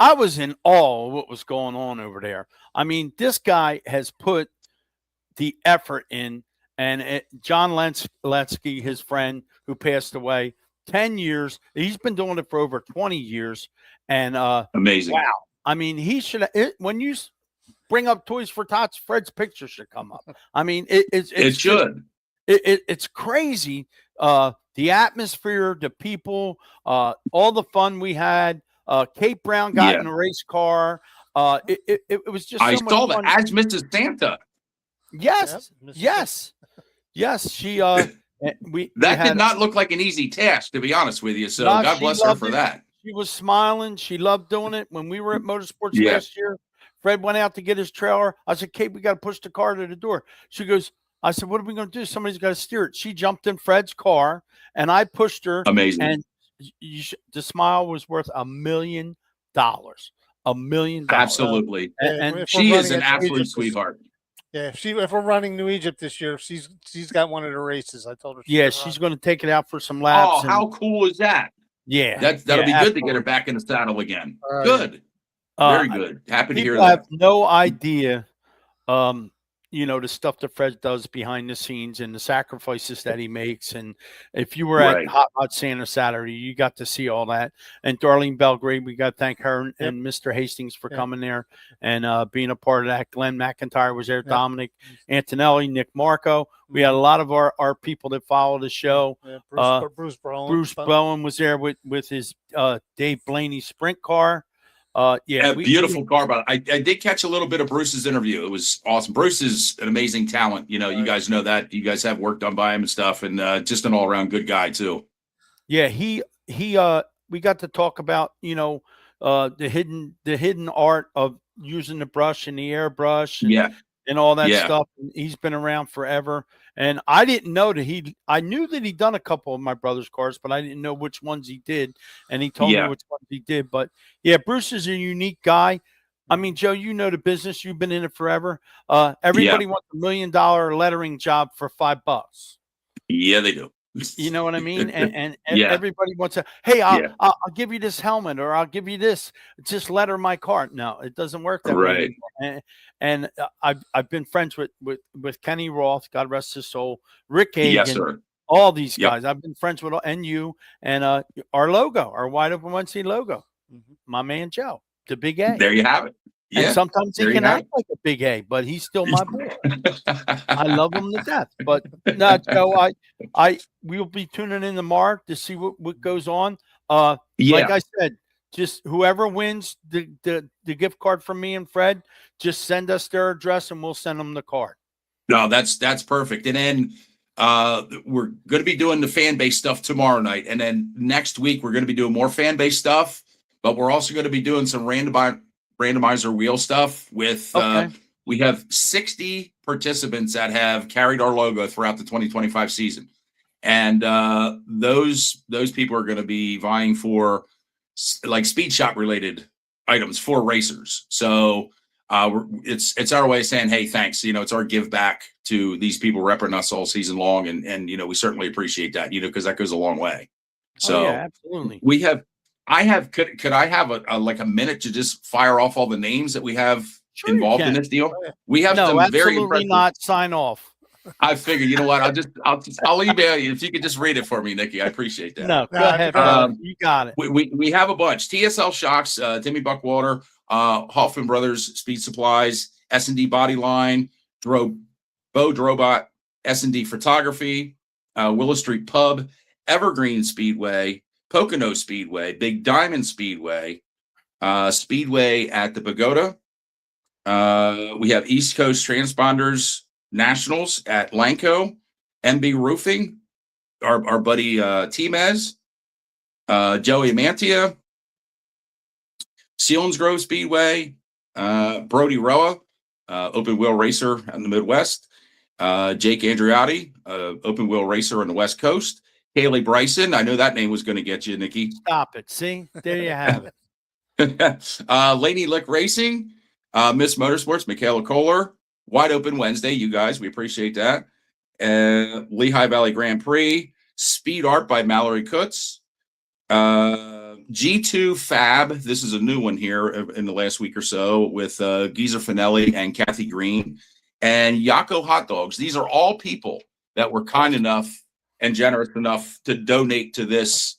I was in awe of what was going on over there. I mean, this guy has put the effort in, and John Lensky, his friend who passed away, 10 years. He's been doing it for over 20 years. And
Amazing.
wow. I mean, he should, when you bring up Toys for Tots, Fred's picture should come up. I mean,
It should.
It's crazy. The atmosphere, the people, all the fun we had. Kate Brown got in a race car. It was just.
I
so much
saw that
fun.
as Mrs. Santa.
Yes,
Yep, Mrs.
yes. She. We
That
had,
did not look like an easy task, to be honest with you. So
No,
God
she
bless her
loved
for
it.
that.
She was smiling. She loved doing it. When we were at Motorsports
Yeah.
last year, Fred went out to get his trailer. I said, Kate, we got to push the car to the door. She goes, I said, what are we going to do? Somebody's got to steer it. She jumped in Fred's car, and I pushed her.
Amazing.
And the smile was worth $1 million. $1 million.
Absolutely.
And
If
She
we're
is an
running at New
absolute
Egypt this-
sweetheart.
Yeah, if we're running New Egypt this year, she's got one of the races. I told her.
she's going to take it out for some laps.
Oh, how cool is that?
Yeah.
That'll be
yeah,
good to get her back in the saddle again.
Oh,
Good.
Uh,
Very good. Happy to hear
People
that.
have no idea the stuff that Fred does behind the scenes and the sacrifices that he makes. And if you were
Right.
at Hot Rod Santa Saturday, you got to see all that. And Darlene Belgrade, we got to thank her and Mr. Hastings for coming there and being a part of that. Glenn McIntyre was there, Dominic Antonelli, Nick Marco. We had a lot of our people that follow the show.
Yeah, Bruce Bowen.
Bruce Bowen was there with his Dave Blaney sprint car.
Beautiful car, but I did catch a little bit of Bruce's interview. It was awesome. Bruce is an amazing talent. You guys know that. You guys have work done by him and stuff, and just an all around good guy too.
Yeah, he we got to talk about the hidden art of using the brush and the airbrush and all that stuff. And he's been around forever. And I didn't know that I knew that he'd done a couple of my brother's cars, but I didn't know which ones he did. And he told me which ones he did. But yeah, Bruce is a unique guy. I mean, Joe, you know the business. You've been in it forever. Everybody wants $1 million lettering job for $5.
Yeah, they do.
You know what I mean? And everybody wants to, hey, I'll give you this helmet or I'll give you this. Just letter my car. No, it doesn't work that way. And I've been friends with Kenny Roth, God rest his soul, Rick Hagan,
yes, sir.
All these guys. I've been friends with and you and our logo, our Wide Open Wednesday logo. My man Joe, the Big A.
There you have it. Yeah.
And sometimes he can act like a big A, but he's still my boy. I love him to death. But no, Joe, we'll be tuning in tomorrow to see what goes on. Like I said, just whoever wins the gift card from me and Fred, just send us their address and we'll send them the card.
No, that's perfect. And then we're going to be doing the fan base stuff tomorrow night, and then next week we're going to be doing more fan base stuff. But we're also going to be doing some randomizer wheel stuff with we have 60 participants that have carried our logo throughout the 2025 season, and those people are going to be vying for like speed shop related items for racers. So it's our way of saying, hey, thanks, it's our give back to these people repping us all season long, and we certainly appreciate that, because that goes a long way. So
absolutely.
Could I have a minute to just fire off all the names that we have involved in this deal? We have some very impressive.
Not sign off.
I figured, you know what? I'll email you if you could just read it for me, Nikki. I appreciate that.
No, go ahead. You got it.
We have a bunch. TSL Shocks, Timmy Buckwater, Hoffman Brothers Speed Supplies, S&D Body Line, Bo Drobot, S&D Photography, Willow Street Pub, Evergreen Speedway, Pocono Speedway, Big Diamond Speedway, Speedway at the Pagoda. We have East Coast Transponders Nationals at Lanco, MB Roofing, our buddy Timez, Joey Mantia, Selinsgrove Speedway, Brody Roa, open wheel racer in the Midwest, Jake Andriotti, open wheel racer on the West Coast, Haley Bryson. I know that name was going to get you, Nikki.
Stop it. See, there you have it.
Laney Lick Racing, Miss Motorsports, Michaela Kohler, Wide Open Wednesday, you guys. We appreciate that. Lehigh Valley Grand Prix, Speed Art by Mallory Kutz, G2 Fab. This is a new one here in the last week or so with Geezer Finelli and Kathy Green, and Yako Hot Dogs. These are all people that were kind enough and generous enough to donate to this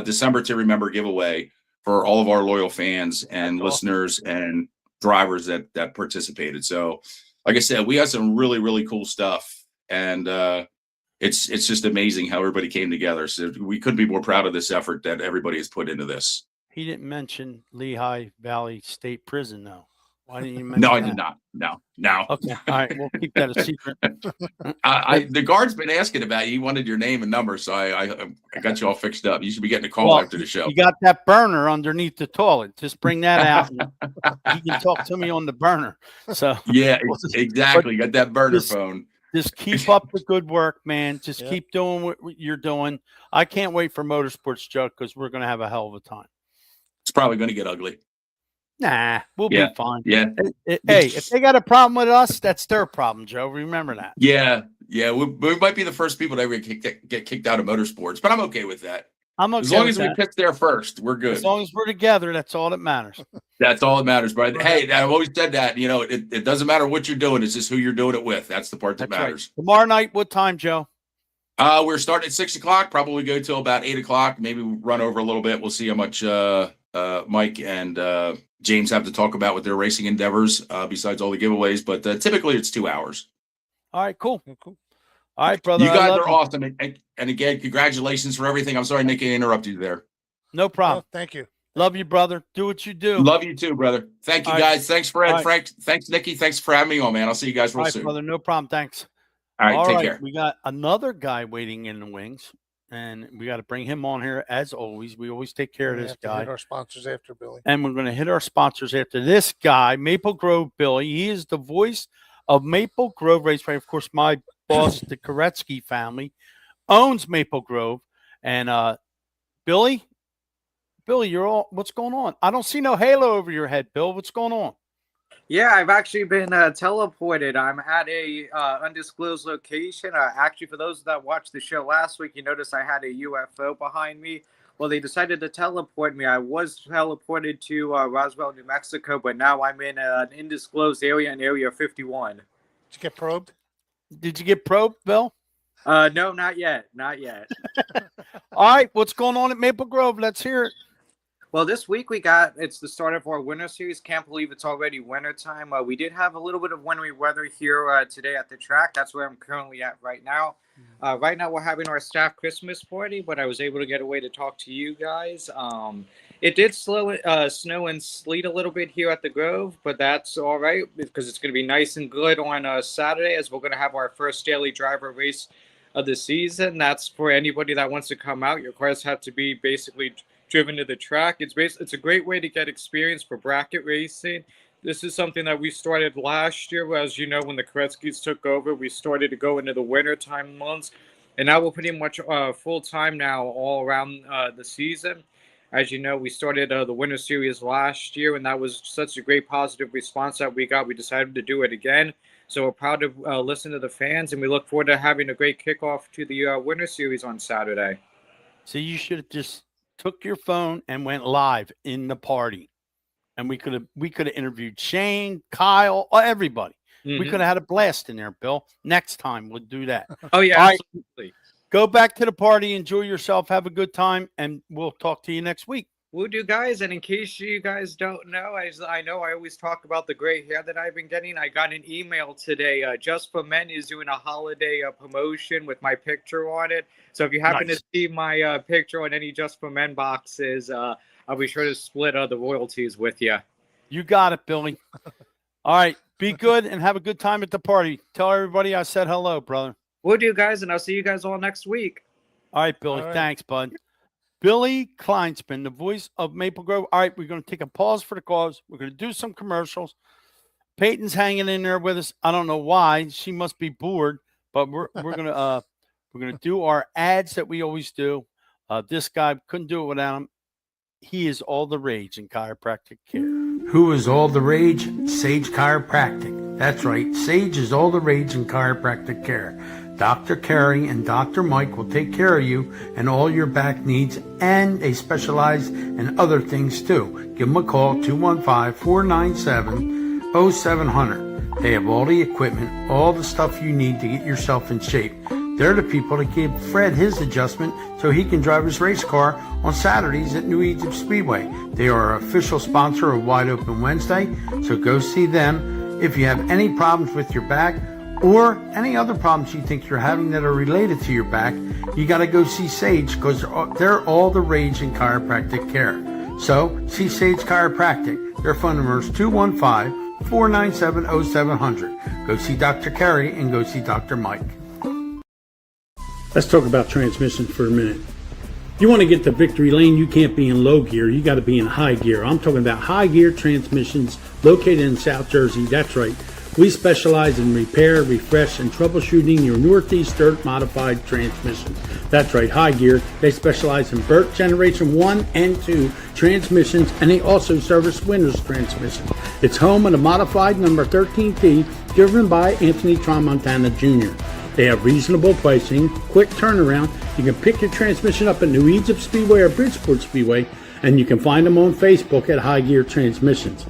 December to Remember giveaway for all of our loyal fans and listeners and drivers that participated. So, like I said, we got some really, really cool stuff, and it's just amazing how everybody came together. So we couldn't be more proud of this effort that everybody has put into this.
He didn't mention Lehigh Valley State Prison, though. Why didn't you mention
No, I
that?
did not. No.
Okay. All right. We'll keep that a secret.
The guard's been asking about you. He wanted your name and number, so I got you all fixed up. You should be getting a call after the show.
You got that burner underneath the toilet. Just bring that out. And you can talk to me on the burner. So
yeah, exactly. You got that burner phone.
Just keep up the good work, man. Just keep doing what you're doing. I can't wait for Motorsports, Joe, because we're going to have a hell of a time.
It's probably going to get ugly.
Nah, we'll be fine.
Yeah.
Hey, if they got a problem with us, that's their problem, Joe. Remember that.
Yeah. We might be the first people to ever get kicked out of motorsports, but I'm okay with that.
I'm okay
As long
with
as we
that.
pitch there first, we're good.
As long as we're together, that's all that matters.
That's all that matters, bro. Hey, I've always said that. It doesn't matter what you're doing; it's just who you're doing it with. That's the part that
That's
matters.
Right. Tomorrow night, what time, Joe?
We're starting at 6:00. Probably go till about 8:00. Maybe we'll run over a little bit. We'll see how much Mike and James have to talk about with their racing endeavors. Besides all the giveaways, but typically it's 2 hours.
All right, cool. All right, brother.
You guys are awesome, and again, congratulations for everything. I'm sorry, Nicky, I interrupted you there.
No problem.
Oh, thank you.
Love you, brother. Do what you do.
Love you too, brother. Thank you, guys. Thanks, Fred.
Right.
Frank. Thanks, Nicky. Thanks for having me on, man. I'll see you guys real
All
soon.
brother. No problem. Thanks.
All right, take care.
We got another guy waiting in the wings, and we got to bring him on here as always. We always take care of this guy.
Hit our sponsors after Billy.
And we're going to hit our sponsors after this guy, Maple Grove Billy. He is the voice of Maple Grove Raceway. Of course, my boss, the Koretsky family, owns Maple Grove. And Billy, what's going on? I don't see no halo over your head, Bill. What's going on?
Yeah, I've actually been teleported. I'm at a undisclosed location. Actually, for those that watched the show last week, you noticed I had a UFO behind me. Well, they decided to teleport me. I was teleported to Roswell, New Mexico, but now I'm in an undisclosed area in Area 51.
Did you get probed?
Did you get probed, Bill?
No, not yet. Not yet.
All right, what's going on at Maple Grove? Let's hear it.
Well, this week it's the start of our winter series. Can't believe it's already winter time. We did have a little bit of wintry weather here today at the track. That's where I'm currently at right now. Right now we're having our staff Christmas party, but I was able to get away to talk to you guys. It did snow and sleet a little bit here at the Grove, but that's all right because it's going to be nice and good on Saturday as we're going to have our first daily driver race of the season. That's for anybody that wants to come out. Your cars have to be basically driven to the track. It's a great way to get experience for bracket racing. This is something that we started last year. As you know, when the Koretskys took over, we started to go into the winter time months, and now we're pretty much full time now all around the season. As you know, we started the winter series last year, and that was such a great positive response that we got. We decided to do it again. So we're proud to listen to the fans, and we look forward to having a great kickoff to the winter series on Saturday.
So you should have just took your phone and went live in the party, and we could have interviewed Shane, Kyle, everybody. Mm-hmm. We could have had a blast in there, Bill. Next time we'll do that.
Oh yeah,
all
absolutely.
Right. Go back to the party, enjoy yourself, have a good time, and we'll talk to you next week.
Will do, guys. And in case you guys don't know, I know I always talk about the gray hair that I've been getting. I got an email today. Just for Men is doing a holiday promotion with my picture on it. So if you happen to see my picture on any Just for Men boxes, I'll be sure to split the royalties with you.
You got it, Billy. All right. Be good and have a good time at the party. Tell everybody I said hello, brother.
Will do, guys. And I'll see you guys all next week.
All right, Billy. All right. Thanks, bud. Billy Kleinspan, the voice of Maple Grove. All right, we're going to take a pause for the cause. We're going to do some commercials. Peyton's hanging in there with us. I don't know why. She must be bored, but we're going to do our ads that we always do. This guy couldn't do it without him. He is all the rage in chiropractic care.
Who is all the rage? Sage Chiropractic. That's right. Sage is all the rage in chiropractic care. Dr. Carey and Dr. Mike will take care of you and all your back needs, and they specialize in other things too. Give them a call, 215-497-0700. They have all the equipment, all the stuff you need to get yourself in shape. They're the people that give Fred his adjustment so he can drive his race car on Saturdays at New Egypt Speedway. They are our official sponsor of Wide Open Wednesday, so go see them. If you have any problems with your back, or any other problems you think you're having that are related to your back, you got to go see Sage because they're all the rage in chiropractic care. So, see Sage Chiropractic. Their phone number is 215-497-0700. Go see Dr. Carey and go see Dr. Mike.
Let's talk about transmissions for a minute. You want to get to victory lane, you can't be in low gear. You got to be in high gear. I'm talking about high gear transmissions located in South Jersey. That's right. We specialize in repair, refresh, and troubleshooting your Northeast Dirt modified transmissions. That's right, High Gear. They specialize in Burt Generation 1 and 2 transmissions, and they also service Winters transmissions. It's home of the modified number 13P, driven by Anthony Tramontana Jr. They have reasonable pricing, quick turnaround. You can pick your transmission up at New Egypt Speedway or Bridgeport Speedway, and you can find them on Facebook at High Gear Transmissions.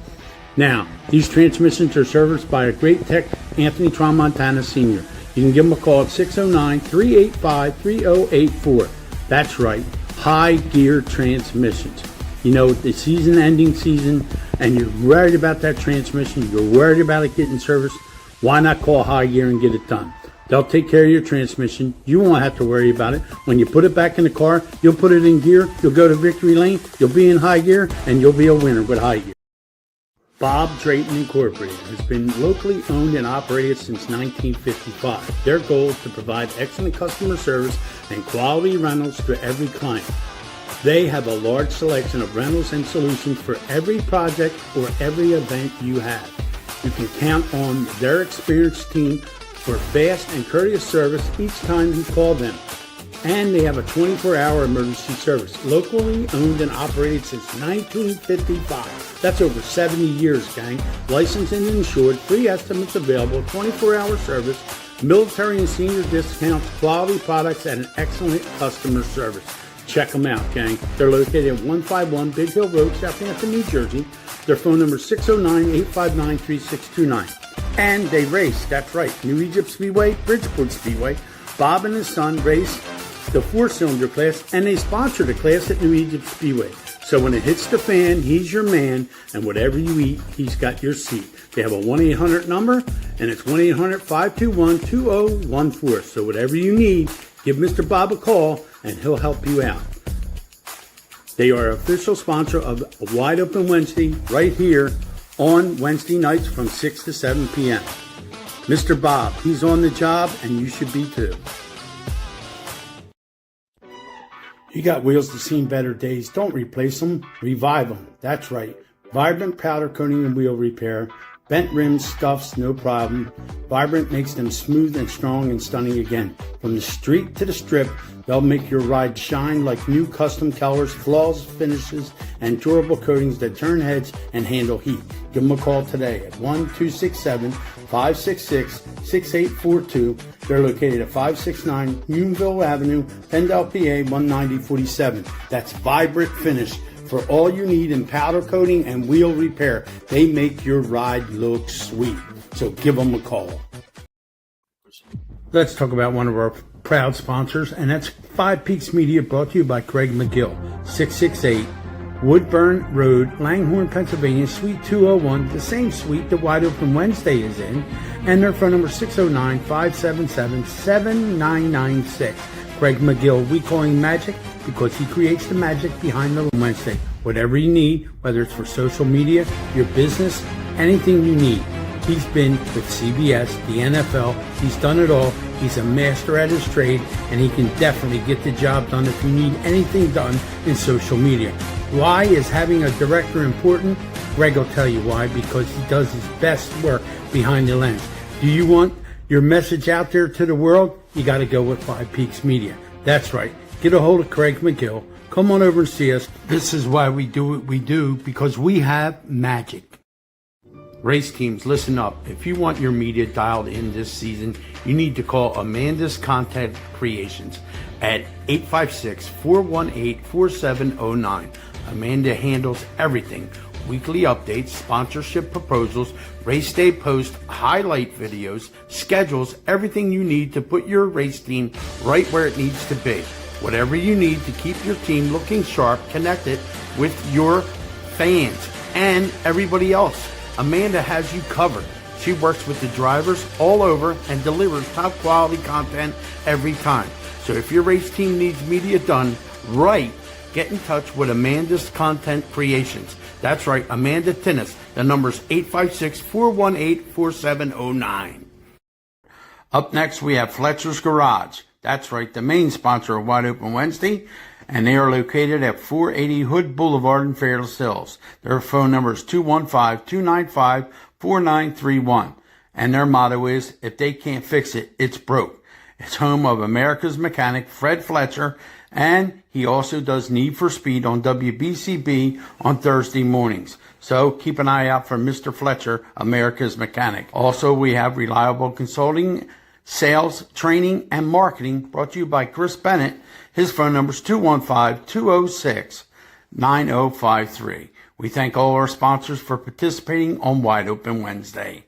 Now, these transmissions are serviced by a great tech, Anthony Tramontana Sr. You can give him a call at 609-385-3084. That's right, High Gear Transmissions. You know, the ending season, and you're worried about that transmission, you're worried about it getting serviced, why not call High Gear and get it done? They'll take care of your transmission. You won't have to worry about it. When you put it back in the car, you'll put it in gear, you'll go to victory lane, you'll be in high gear, and you'll be a winner with High Gear. Bob Drayton Incorporated has been locally owned and operated since 1955. Their goal is to provide excellent customer service and quality rentals to every client. They have a large selection of rentals and solutions for every project or every event you have. You can count on their experienced team for fast and courteous service each time you call them. And they have a 24-hour emergency service, locally owned and operated since 1955. That's over 70 years, gang. Licensed and insured, free estimates available, 24-hour service, military and senior discounts, quality products, and an excellent customer service. Check them out, gang. They're located at 151 Big Hill Road, Southampton, New Jersey. Their phone number is 609-859-3629. And they race, that's right, New Egypt Speedway, Bridgeport Speedway. Bob and his son race the 4-cylinder class, and they sponsor the class at New Egypt Speedway. So when it hits the fan, he's your man, and whatever you eat, he's got your seat. They have a 1-800 number, and it's 1-800-521-2014. So whatever you need, give Mr. Bob a call, and he'll help you out. They are official sponsor of a Wide Open Wednesday right here on Wednesday nights from 6 to 7 p.m. Mr. Bob, he's on the job, and you should be too. You got wheels that's seen better days. Don't replace them, revive them. That's right. Vibrant powder coating and wheel repair. Bent rims, scuffs, no problem. Vibrant makes them smooth and strong and stunning again. From the street to the strip, they'll make your ride shine like new custom colors, flawless finishes, and durable coatings that turn heads and handle heat. Give them a call today at 1-267-566-6842. They're located at 569 Unionville Avenue, Pendle, PA 19047. That's Vibrant Finish. For all you need in powder coating and wheel repair, they make your ride look sweet. So give them a call. Let's talk about one of our proud sponsors, and that's Five Peaks Media, brought to you by Craig McGill, 668 Woodburn Road, Langhorne, Pennsylvania, Suite 201, the same suite that Wide Open Wednesday is in, and their phone number 609-577-7996. Craig McGill, we call him Magic because he creates the magic behind the Wednesday. Whatever you need, whether it's for social media, your business, anything you need. He's been with CBS, the NFL, he's done it all. He's a master at his trade, and he can definitely get the job done if you need anything done in social media. Why is having a director important? Greg will tell you why, because he does his best work behind the lens. Do you want your message out there to the world? You got to go with Five Peaks Media. That's right. Get a hold of Craig McGill. Come on over and see us. This is why we do what we do, because we have magic. Race teams, listen up. If you want your media dialed in this season, you need to call Amanda's Content Creations at 856-418-4709. Amanda handles everything. Weekly updates, sponsorship proposals, race day posts, highlight videos, schedules, everything you need to put your race team right where it needs to be. Whatever you need to keep your team looking sharp, connected with your fans and everybody else. Amanda has you covered. She works with the drivers all over and delivers top quality content every time. So if your race team needs media done right, get in touch with Amanda's Content Creations. That's right, Amanda Tinnis. The number's 856-418-4709. Up next, we have Fletcher's Garage. That's right, the main sponsor of Wide Open Wednesday, and they are located at 480 Hood Boulevard in Fairless Hills. Their phone number is 215-295-4931. And their motto is, if they can't fix it, it's broke. It's home of America's mechanic, Fred Fletcher, and he also does Need for Speed on WBCB on Thursday mornings. So keep an eye out for Mr. Fletcher, America's mechanic. Also, we have Reliable Consulting,
Sales, Training, and Marketing, brought to you by Chris Bennett. His phone number is 215-206-9053. We thank all our sponsors for participating on Wide Open Wednesday.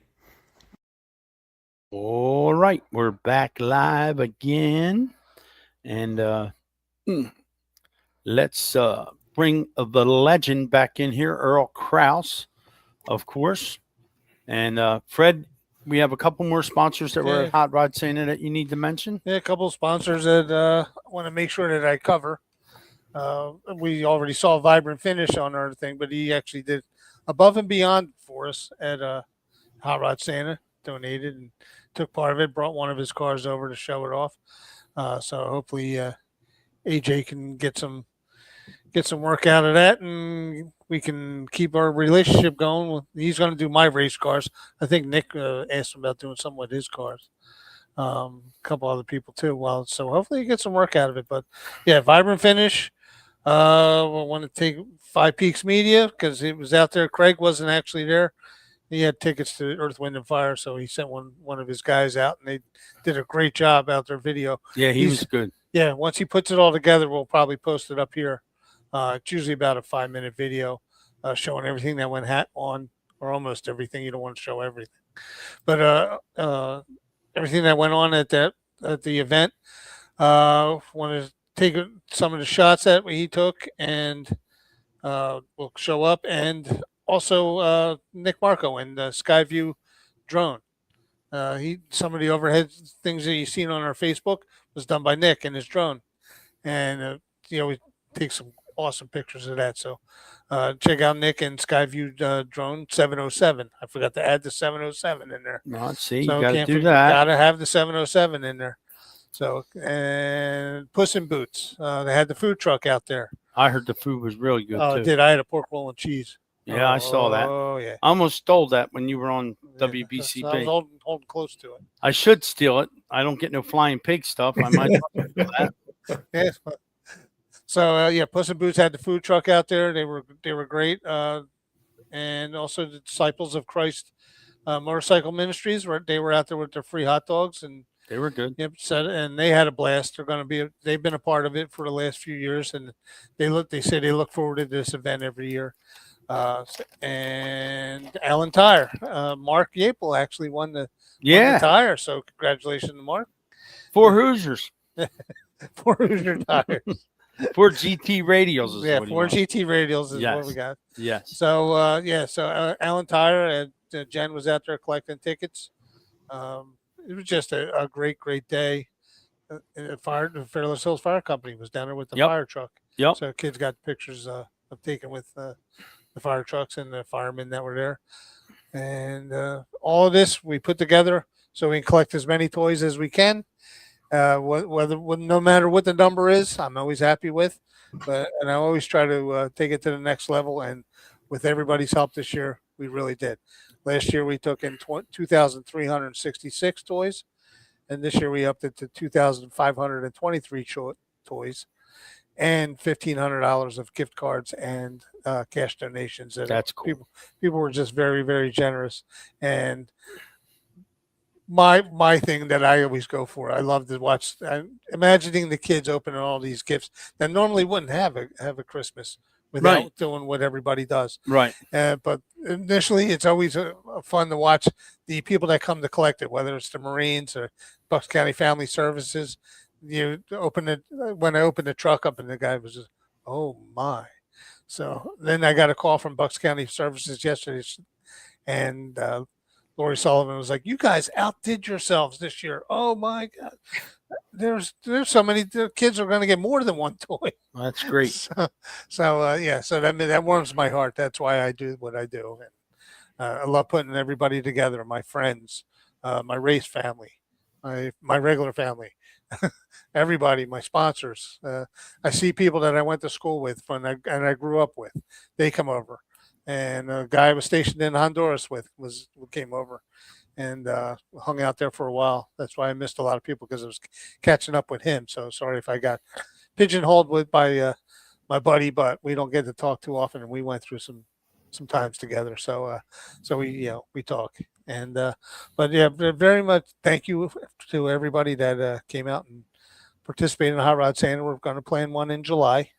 All right, we're back live again. And let's bring the legend back in here, Earl Kraus, of course. And Fred, we have a couple more sponsors that were at Hot Rod Santa that you need to mention.
Yeah, a couple of sponsors that I want to make sure that I cover. We already saw Vibrant Finish on our thing, but he actually did above and beyond for us at Hot Rod Santa, donated and took part of it, brought one of his cars over to show it off. So hopefully AJ can get some work out of that, and we can keep our relationship going. He's going to do my race cars. I think Nick asked him about doing something with his cars. A couple other people too. Well, so hopefully he gets some work out of it. But yeah, Vibrant Finish. I want to take Five Peaks Media because it was out there. Craig wasn't actually there. He had tickets to Earth, Wind, and Fire, so he sent one of his guys out, and they did a great job out their video.
Yeah, he was good.
Yeah, once he puts it all together, we'll probably post it up here. It's usually about a 5-minute video showing everything that went on, or almost everything. You don't want to show everything, but everything that went on at the event. Want to take some of the shots that he took, and we'll show up, and also Nick Marco and Skyview drone. Some of the overhead things that you've seen on our Facebook was done by Nick and his drone, and we take some awesome pictures of that. So check out Nick and Skyview drone 707. I forgot to add the 707 in there.
No, see,
so
you got to do that.
Got to have the 707 in there. So, and Puss in Boots. They had the food truck out there.
I heard the food was really good.
Oh,
too.
it did. I had a pork roll and cheese.
Yeah, I saw that.
Oh, yeah.
I almost stole that when you were on
Yeah,
WBCB.
so I was holding close to it.
I should steal it. I don't get no flying pig stuff. I might do that.
Yes. So yeah, Puss in Boots had the food truck out there. They were great. And also the Disciples of Christ Motorcycle Ministries, they were out there with their free hot dogs, and
they were good.
Yep, and they had a blast. They've been a part of it for the last few years, and they say they look forward to this event every year. And Allen Tire, Mark Yapel actually won the tire. So congratulations to Mark.
4 Hoosiers.
4 Hoosier tires.
4 GT radials. Is
4 GT radials is what we got.
Yes.
So so Allen Tire and Jen was out there collecting tickets. It was just a great day. The Fairless Hills Fire Company was down there with the fire truck.
Yep.
So kids got pictures of taken with the fire trucks and the firemen that were there. And all of this we put together so we can collect as many toys as we can. No matter what the number is, I'm always happy with. And I always try to take it to the next level. And with everybody's help this year, we really did. Last year we took in 2,366 toys, and this year we upped it to 2,523 toys, and $1,500 of gift cards and cash donations.
That's cool.
People were just very, very generous. And my thing that I always go for, I love to watch. Imagining the kids opening all these gifts that normally wouldn't have a Christmas without doing what everybody does.
Right.
But initially, it's always fun to watch the people that come to collect it, whether it's the Marines or Bucks County Family Services. You open it when I opened the truck up, and the guy was just, "Oh my!" So then I got a call from Bucks County Services yesterday, and Lori Sullivan was like, "You guys outdid yourselves this year. Oh my God. There's so many kids are going to get more than one toy."
That's great.
So that warms my heart. That's why I do what I do. And I love putting everybody together. My friends, my race family, my regular family, everybody, my sponsors. I see people that I went to school with and I grew up with. They come over. And a guy I was stationed in Honduras with came over and hung out there for a while. That's why I missed a lot of people, because I was catching up with him. So sorry if I got pigeonholed by my buddy, but we don't get to talk too often, and we went through some times together. So we talk. And but yeah, very much thank you to everybody that came out and participated in the Hot Rod Santa. We're going to plan one in July.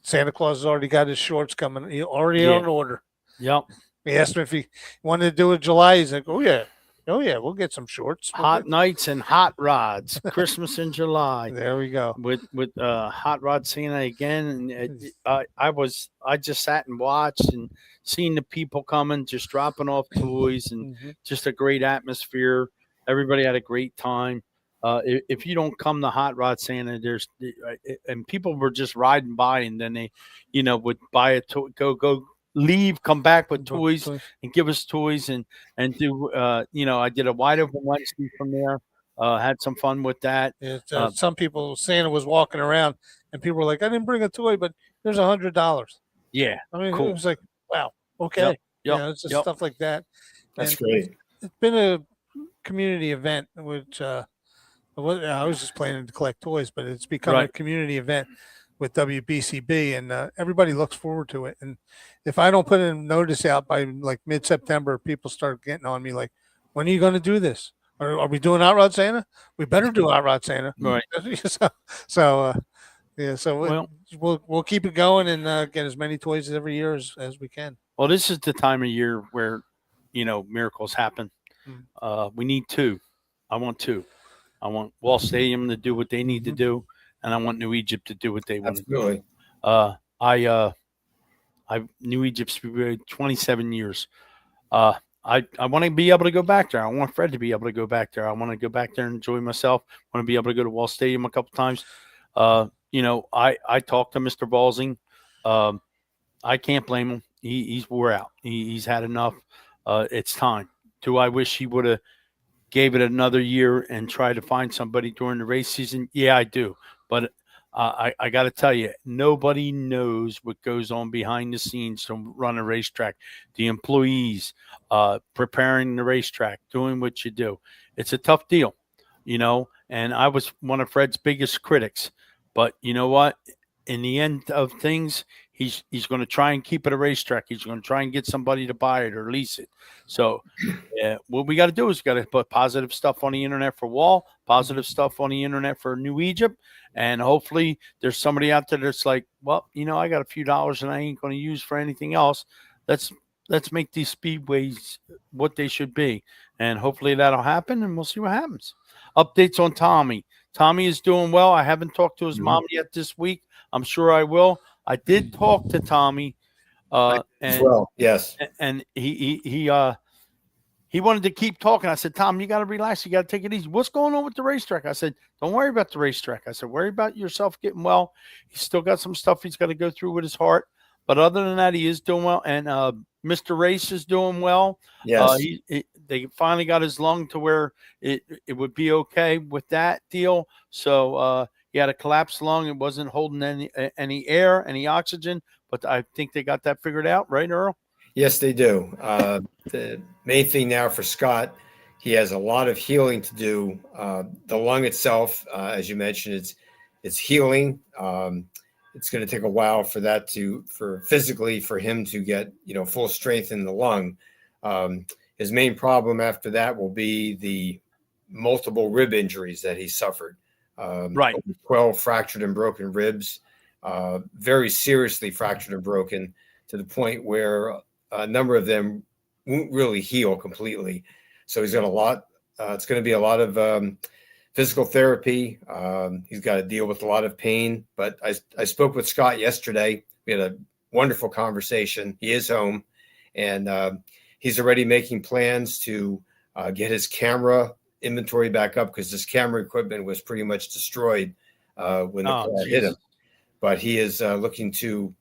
Santa Claus has already got his shorts coming. He already on order.
Yep.
We asked him if he wanted to do it in July. He's like, oh yeah, we'll get some shorts.
Hot nights and hot rods. Christmas in July.
There we go.
With Hot Rod Santa again. And I just sat and watched and seen the people coming, just dropping off toys, and just a great atmosphere. Everybody had a great time. If you don't come to Hot Rod Santa, and people were just riding by, and then they, would buy a toy, go leave, come back with toys and give us toys and do, I did a wide open Wednesday from there. Had some fun with that.
Some people, Santa was walking around and people were like, I didn't bring a toy, but there's $100.
Yeah.
I mean,
cool.
It was like, wow. Okay.
Yep.
It's just stuff like that.
That's great.
It's been a community event, which, I was just planning to collect toys, but it's become a community event with WBCB, and everybody looks forward to it. And if I don't put a notice out by like mid-September, people start getting on me like, when are you going to do this? Are we doing Hot Rod Santa? We better do Hot Rod Santa.
Right.
So we'll keep it going and get as many toys every year as we can.
Well, this is the time of year where, miracles happen. We need two. I want two. I want Wall Stadium to do what they need to do, and I want New Egypt to do what they want to do. I New Egypt's been 27 years. I want to be able to go back there. I want Fred to be able to go back there. I want to go back there and enjoy myself. I want to be able to go to Wall Stadium a couple times. I talked to Mr. Balsing. I can't blame him. He's wore out. He's had enough. It's time. Do I wish he would have gave it another year and try to find somebody during the race season? Yeah, I do. But I got to tell you, nobody knows what goes on behind the scenes to run a racetrack. The employees preparing the racetrack, doing what you do. It's a tough deal, and I was one of Fred's biggest critics. But you know what? In the end of things, he's going to try and keep it a racetrack. He's going to try and get somebody to buy it or lease it. So what we got to do is got to put positive stuff on the internet for Wall, positive stuff on the internet for New Egypt. And hopefully there's somebody out there that's like, well, I got a few dollars and I ain't going to use for anything else. Let's make these speedways what they should be. And hopefully that'll happen, and we'll see what happens. Updates on Tommy. Tommy is doing well. I haven't talked to his mom yet this week. I'm sure I will. I did talk to Tommy,
yes,
and he wanted to keep talking. I said, Tom, you got to relax. You got to take it easy. What's going on with the racetrack? I said, don't worry about the racetrack. I said, worry about yourself getting well. He's still got some stuff he's got to go through with his heart, but other than that, he is doing well. And Mr. Race is doing well.
Yes,
they finally got his lung to where it would be okay with that deal. So he had a collapsed lung. It wasn't holding any air, any oxygen, but I think they got that figured out, right, Earl?
Yes, they do. The main thing now for Scott, he has a lot of healing to do. The lung itself, as you mentioned, it's healing. It's going to take a while for that for him to get, full strength in the lung. His main problem after that will be the multiple rib injuries that he suffered.
Right.
12 fractured and broken ribs, very seriously fractured and broken, to the point where a number of them won't really heal completely. So he's got a lot. It's going to be a lot of physical therapy. He's got to deal with a lot of pain. But I spoke with Scott yesterday. We had a wonderful conversation. He is home, and he's already making plans to get his camera inventory back up, because his camera equipment was pretty much destroyed when the car hit him. But he is looking to,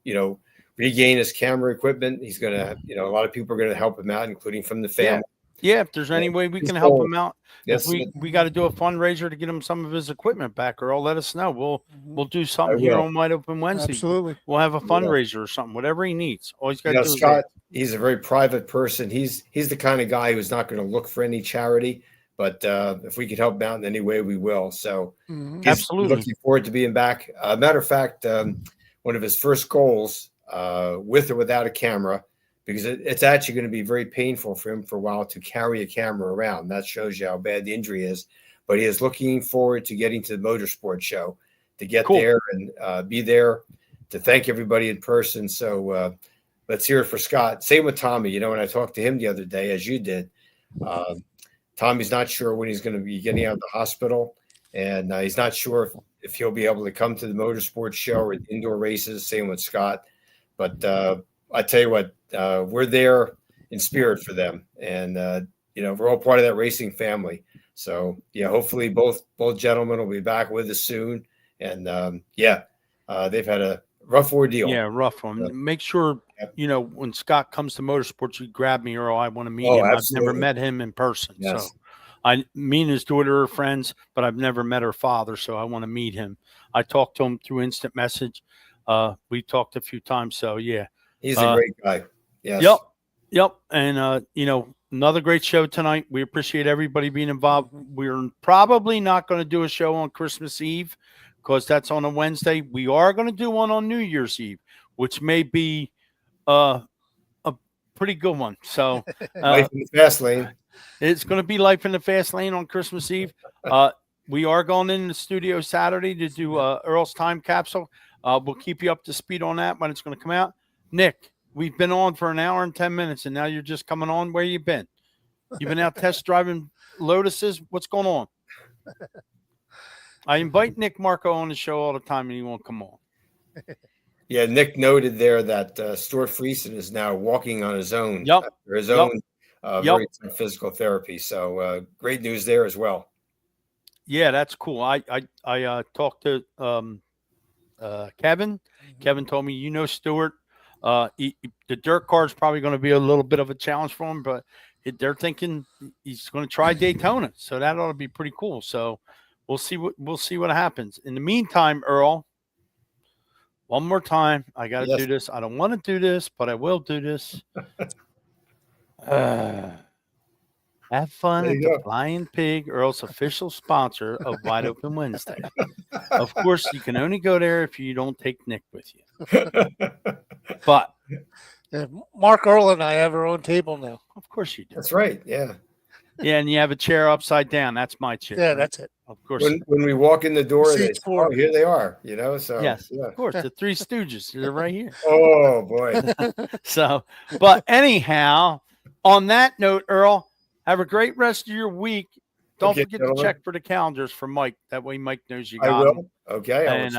regain his camera equipment. He's going to, a lot of people are going to help him out, including from the family.
Yeah, if there's any way we can help him out,
yes,
if we got to do a fundraiser to get him some of his equipment back, or let us know. We'll do something here on Wide Open Wednesday.
Absolutely.
We'll have a fundraiser or something, whatever he needs. All he's got to do
Scott, he's a very private person. He's the kind of guy who's not going to look for any charity. But if we could help him out in any way, we will. So he's
absolutely
looking forward to being back. Matter of fact, one of his first goals, with or without a camera, because it's actually going to be very painful for him for a while to carry a camera around. That shows you how bad the injury is. But he is looking forward to getting to the motorsport show, to get there and be there, to thank everybody in person. So let's hear it for Scott. Same with Tommy. When I talked to him the other day, as you did, Tommy's not sure when he's going to be getting out of the hospital, and he's not sure if he'll be able to come to the motorsports show or the indoor races. Same with Scott. But I tell you what, we're there in spirit for them, and we're all part of that racing family. So hopefully both gentlemen will be back with us soon. And they've had a rough ordeal.
Yeah, rough one. Make sure when Scott comes to motorsports, you grab me, Earl. I want to meet him.
Absolutely.
I've never met him in person.
Yes.
So me and his daughter are friends, but I've never met her father, so I want to meet him. I talked to him through instant message. We talked a few times, so yeah.
He's a great guy. Yes.
Yep. And another great show tonight. We appreciate everybody being involved. We're probably not going to do a show on Christmas Eve because that's on a Wednesday. We are going to do one on New Year's Eve, which may be a pretty good one. So
Life in the fast lane.
It's going to be Life in the Fast Lane on Christmas Eve. We are going in the studio Saturday to do Earl's Time Capsule. We'll keep you up to speed on that when it's going to come out. Nick, we've been on for an hour and 10 minutes, and now you're just coming on. Where you been? You've been out test driving Lotuses? What's going on? I invite Nick Marco on the show all the time, and he won't come on.
Yeah, Nick noted there that Stuart Friesen is now walking on his own.
Yep.
After his own very tough physical therapy. So great news there as well.
Yeah, that's cool. I talked to Kevin. Kevin told me, Stuart. The dirt car is probably going to be a little bit of a challenge for him, but they're thinking he's going to try Daytona, so that ought to be pretty cool. So we'll see what happens. In the meantime, Earl, one more time, I got to do this. I don't want to do this, but I will do this. Have fun at the Flying Pig, Earl's official sponsor of Wide Open Wednesday. Of course, you can only go there if you don't take Nick with you. But
Mark, Earl, and I have our own table now.
Of course you do.
That's right. Yeah.
Yeah, and you have a chair upside down. That's my chair.
Yeah, that's it.
Of course.
When we walk in the door, here they are. So
yes, of course, the Three Stooges. They're right here.
Oh boy.
So, but anyhow, on that note, Earl, have a great rest of your week. Don't forget to check for the calendars for Mike. That way Mike knows you got them.
Okay.
And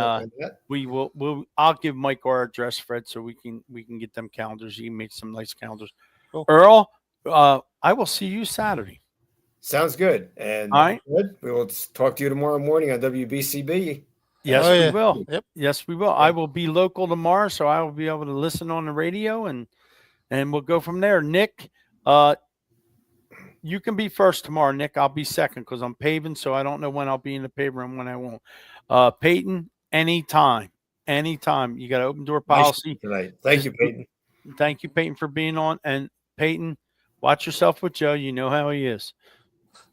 I'll give Mike our address, Fred, so we can get them calendars. You can make some nice calendars. Cool. Earl, I will see you Saturday.
Sounds good. And
all right.
We will talk to you tomorrow morning on WBCB.
Yes, we will. Yep. Yes, we will. Yep. I will be local tomorrow, so I will be able to listen on the radio and we'll go from there. Nick, you can be first tomorrow, Nick. I'll be second because I'm paving, so I don't know when I'll be in the paver and when I won't. Peyton, anytime. You got an open door policy
tonight. Thank you, Peyton.
Thank you, Peyton, for being on. And Peyton, watch yourself with Joe. You know how he is.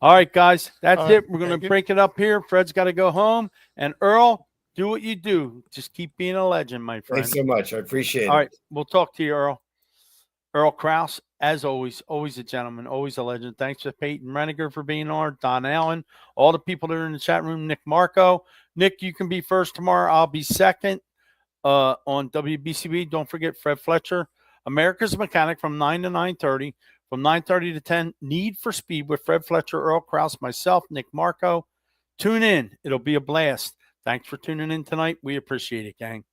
All right, guys, that's it. We're going to break it up here. Fred's got to go home. And Earl, do what you do. Just keep being a legend, my friend.
Thanks so much. I appreciate it.
All right, we'll talk to you, Earl. Earl Krause, as always a gentleman, always a legend. Thanks to Peyton Reniger for being on, Don Allen, all the people that are in the chat room, Nick Marco. Nick, you can be first tomorrow. I'll be second on WBCB. Don't forget Fred Fletcher, America's Mechanic from 9 to 9:30. From 9:30 to 10, Need for Speed with Fred Fletcher, Earl Krause, myself, Nick Marco. Tune in. It'll be a blast. Thanks for tuning in tonight. We appreciate it, gang.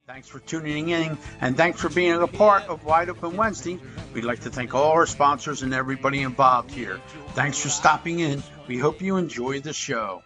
Thanks for tuning in, and thanks for being a part of Wide Open Wednesday. We'd like to thank all our sponsors and everybody involved here. Thanks for stopping in. We hope you enjoy the show.